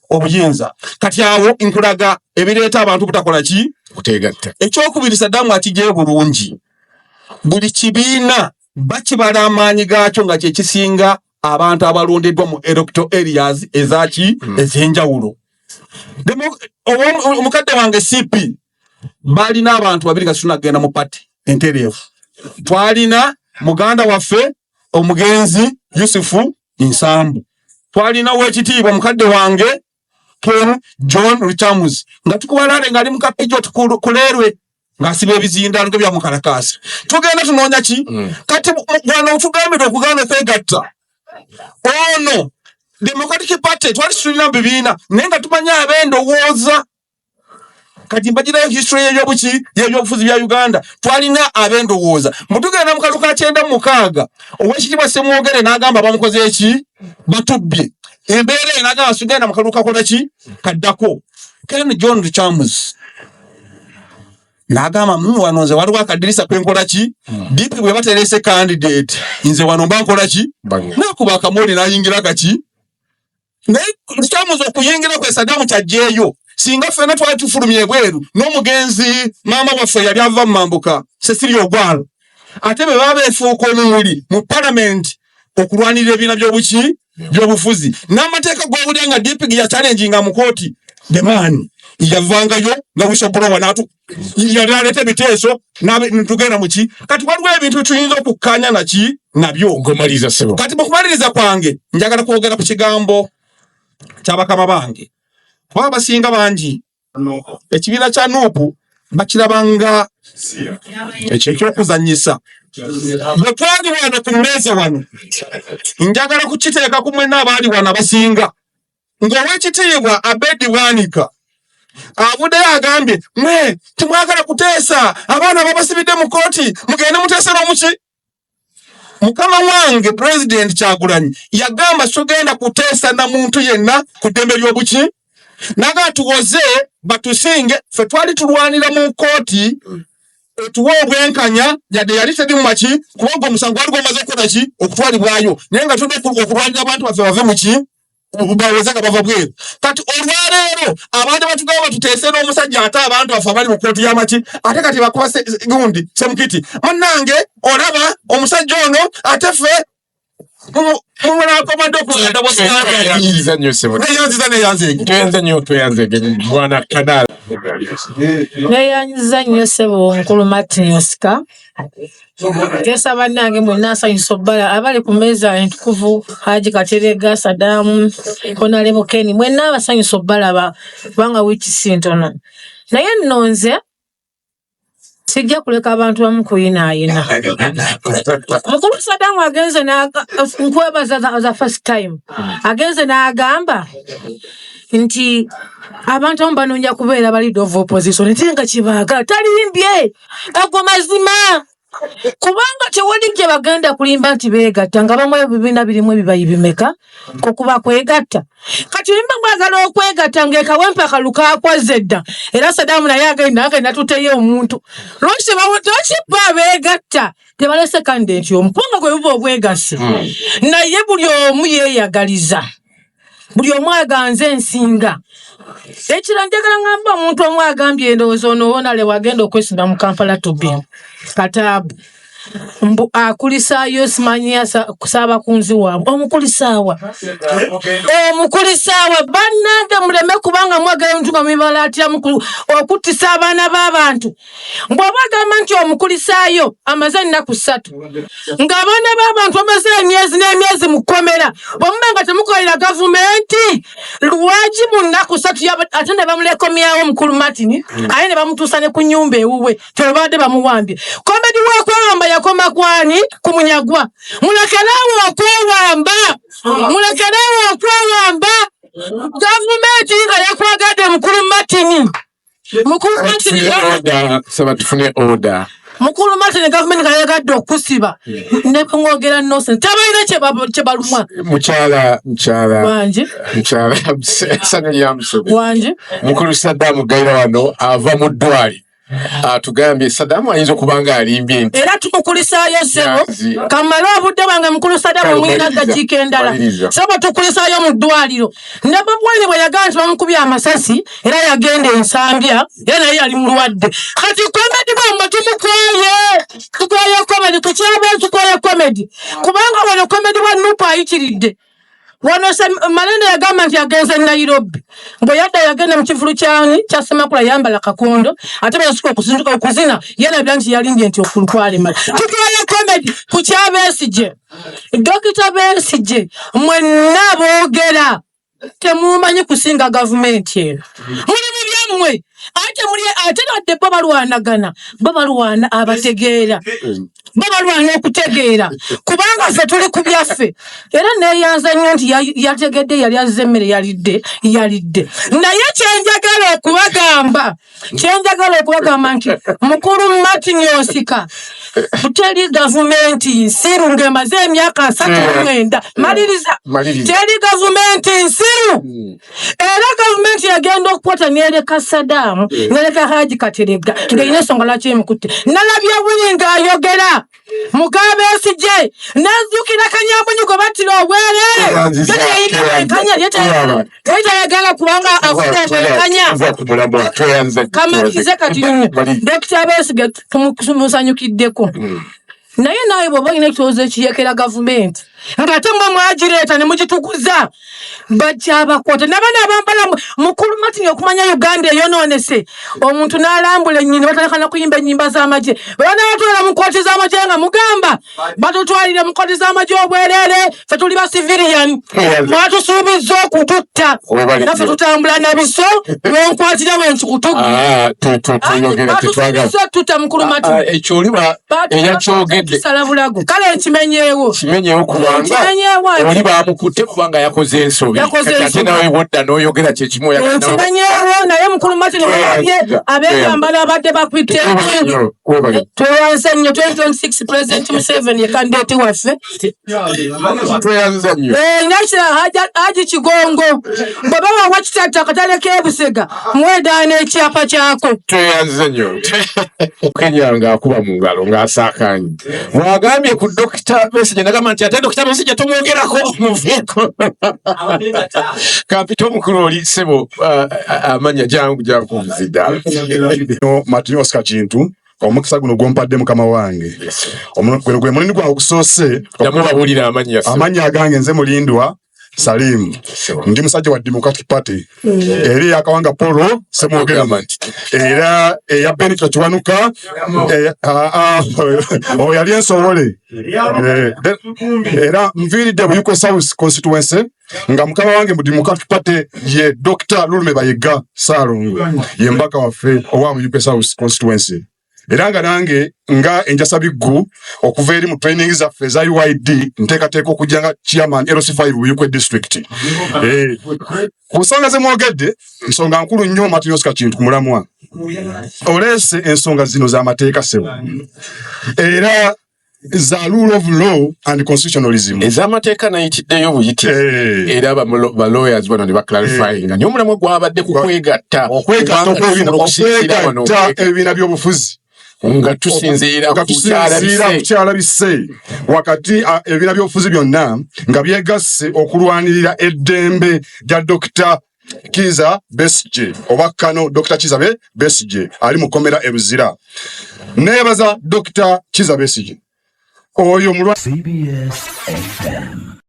K: obuyinza kati awo nkulaga ebireeta abantu butakola ki
C: kutegatta.
K: Ekyokubiri Saddam akijje bulungi buli kibiina bakibala amaanyi gaakyo nga kye kisinga abantu abalondeddwa mu electoral areas ezaki ez'enjawulo. Omukadde wange CP balina abantu babiri nga tunagenda mu party entereevu. Twalina muganda waffe omugenzi Yusufu Nsambu, twalina w'ekitiibwa mukadde wange Ken John Richamus nga tukubalale nga ali mukapijo tukulerwe ngasiba ebizinda ngo bya mukarakasa tugenda tunoonya ki kati mwana utugambira okugana kwegatta ono Democratic Party twali tulina bibiina nenga tumanya abendowooza kati mbagirayo history y'ebyobufuzi bya Uganda twalina abendowooza mutugenda mu kaluka 96 ow'ekitiibwa Semwogere n'agamba bamukoze eki batubbye embeera enagamba sugenda mu kaluka kola ki kaddako. Ken John Richamus n'agamba wano nze waliwo akadirisa kwenkola ki DP bwe baterese candidate nze wano mba nkola ki nakuba akamoli n'ayingira kaki naye Richamus okuyingira kwe Saddam kyajjeeyo singa ffena twali tufulumye ebweru n'omugenzi maama waffe yali ava mu mambuka Cecilia Ogwalo ate be baba beefuuka omumuli mu parliament okulwanirira ebibiina by'obufuzi n'amateeka g'owulira nga DP ya challenginga mu kooti the man yavangayo nga wishobolowa n'atu yaleeta ebiteeso tugenda mu ki kati waliwo ebintu tuyinza okukkaanya nabyo
C: ng'omaliriza ssebo.
K: Kati mu kumaliriza kwange njagala kwogera ku kigambo ky'abakama bange kuba abasinga bangi ekibiina kya Nuupu bakirabanga ekyokuzannyisa. Bwe twali wano ku mmeeza wano njagala kukiteeka ku mwenna abaali wano abasinga ng'ow'ekitiibwa Abedi Bwanika avude agambye mwe timwagala kuteesa abaana babasibidde mu kooti mugende muteesera omuki mukama wange president Kyagulanyi yagamba sogenda kuteesa na muntu yenna ku ddembe ly'obuki naga tuwoze batusinge fe twali tulwanira mu kooti tuwa obwenkanya yadde yali tedi mu maki kubanga omusango gwali gwamaze okukola ki okutwalibwayo naye nga tulina okulwanira abantu baffe bave mu ki bawezanga bava bweru kati olwaleero abantu batugamba tuteese n'omusajja ate abantu baffe abali mu kooti y'amaki ate kati bakuba gundi Semukiti munnange olaba omusajja ono ate ffe
L: neyanyiza nnyo ssebo Nkulu Martin Oscar kesa bannange mwenna nsanyusa obbala abali ku mmeeza entukuvu Haji Katerega Sadamu Honorable Ken mwenna abasanyusa obbala kubanga wiiki si ntono naye nno nze sijja kuleka abantu bamu kuyinaayina. Mukulu Sadamu agenze nkwebaza za first time agenze n'agamba nti abantu abamu banoonya kubeera ba leader of opposition nti nga kibaagala talimbye ago mazima kubanga tewali gye bagenda kulimba nti beegatta nga bamwe ebibiina birimu ebibayi bimeka kokuba kwegatta kati limba mwagala okwegatta ng'ekawempe akaluka akwaze dda era Sadamu naye agenda tuteyo omuntu lwaki bawotokibba beegatta tebalese kandidate omupunga gwe buba obwegasi naye buli omu yeeyagaliza buli omu aganze ensinga ekira njagala ngamba omuntu omu agambye endowooza ono wonale wagenda okwesimba mu Kampala tubbi Katabu akulisaayo simanyi kusaba kunzi waabwe omukulisaawa bannange muleme kubanga mwagala omuntu nga mwibalatira okuttisa abaana b'abantu bw'oba agamba nti omukulisaayo amaze ennaku 3 ng'abaana b'abantu bamaze emyezi n'emyezi mu kkomera bw'omuba nga temukolera gavumenti lwaki mu nnaku 3 ate ne bamulekomyawo Mukulu Martin aye ne bamutuusa ne ku nnyumba ewuwe tebadde bamuwambye komedi w'okwewamba yakoma kwani kumunyagwa mulekerawo okwewamba gavumenti nga yakwagadde Mukulu Martin gavumenti nga yagadde okusiba ne bamwogera nonsense tabalina kye balumwa wanje
C: Mukulu Sadamu gaira wano ava mu ddwali atugambye Sadamu ayinza okubanga alimbye nti
L: era tumukulisaayo ssebo kamala obudde bwange Mukulu Sadamu mwina gajjiika endala sebo tukulisaayo mu ddwaliro ne babwene bwe yagamba nti bamukubye amasasi era yagenda ensambya era naye yali mulwadde kati komedi bwamwe tukwaye komedi tukwaye komedi kubanga wano komedi bwa Nuupu ayikiridde wano Malende yagamba nti yagenze Nairobi bwe yadda yagenda mu kivulu kya Semakula yambala kakondo ate bweyasuka okuzinduka okuzina yalabira nti yalimbye nti okulutwale mali tukwaye komedi ku Kyabesigye Dr. Besigye mwenna boogera temumanyi kusinga gavumenti eno muli mu byammwe ate badde babalwana abategeera babalwana okutegeera kubanga ffe tuli ku byaffe era neeyanza nnyo nti yategedde yali azze emmere yalidde naye kyenjagala okubagamba nti Mukulu Martin Oscar teri gavumenti nsiru ng'emaze emyaka 39 maliriza teri gavumenti nsiru era gavumenti yagenda okukwata nereka Sadamu nereka Haji Katerega ng'erina ensonga lwaki emukutte nalabye buli ng'ayogera Mukabesigye nazukira Kanyambonyi gwe battira obwereere yayagala kubanga akukanya kamalize kati Dr. Besigye tumusanyukiddeko naye naye bw'oba olina ekirowoozo ekiyekera gavumenti ng'ate mwe mwagireeta ne mugitukuza bajja abakwata n'abaana abambala Mukulu Martin okumanya Uganda eyonoonese omuntu n'alambula ennyini batalekana kuyimba ennyimba z'amagye baana batwala mu kkooti z'amagye nga mugamba batutwalire mu kkooti z'amagye obwereere ffe tuli ba civilian mwatusuubiza okututta naffe tutambula na biso lw'onkwatira wenkikutugbatusuubiza Mukulu Martin
C: ekyoliba eyakyogedde
L: kale nkimenyeewo
C: oli bamukutte kubanga yakoze ensobi ate nawe wodda n'oyogera kyekimu
L: nkimanyeewo naye mukulu Martin abegambala abadde bakwite tweyanze nnyo 2026 President Museveni ye kandidate waffe
C: tweyanza nnyo
L: nakira Haji Kigongo bwe babawa kitatu akatale k'Ebusega muwedaana ekyapa kyako
C: tweyanze nnyo Kenya ng'akuba mu ngalo ng'asaakaanye mwagambye ku Dr. Besigye nagamba nti ate Dr. Besigye tomwogerako muveeko kampita omukulu oli ssebo amanya jangu jankunzidda
K: Martin Oscar Kintu omukisa guno gwompadde mukama wange gwe mulindi gwange ogusoose
C: yamubabulira amanya
K: agange nze mulindwa Salim ndi musajja wa Democratic Party eri yakawanga Polo semwogera era ya Benito Kiwanuka yali ensowole era mviridde mu Yuko South constituency nga mukama wange mu Democratic Party ye Dr. Lulume Bayiga Salongo ye mbaka waffe owa mu Yuko South constituency era nga nange nga enjasa biggu okuva eri mu training zaffe za UID nteekateeka okujja nga chairman LC5 Buyikwe district kusanga ze mwogedde nsonga nkulu nnyo Martin Oscar Kintu ku mulamwa olese ensonga zino z'amateeka sebo era za rule of law and constitutionalism
C: ez'amateeka nayitiddeyo buyiti era ba lawyers bano ne baclarifying nga omulamwa gwabadde ku kwegatta
K: ebibiina by'obufuzi
C: nga tusinziira ku
K: kyala bisse wakati ebibiina by'obufuzi byonna nga byegasse okulwanirira eddembe lya Dr. Kiza Besigye oba Kano Dr. Kiza Besigye ali mu kkomera e Luzira neebaza Dr. Kiza Besigye oyo mulwa CBS FM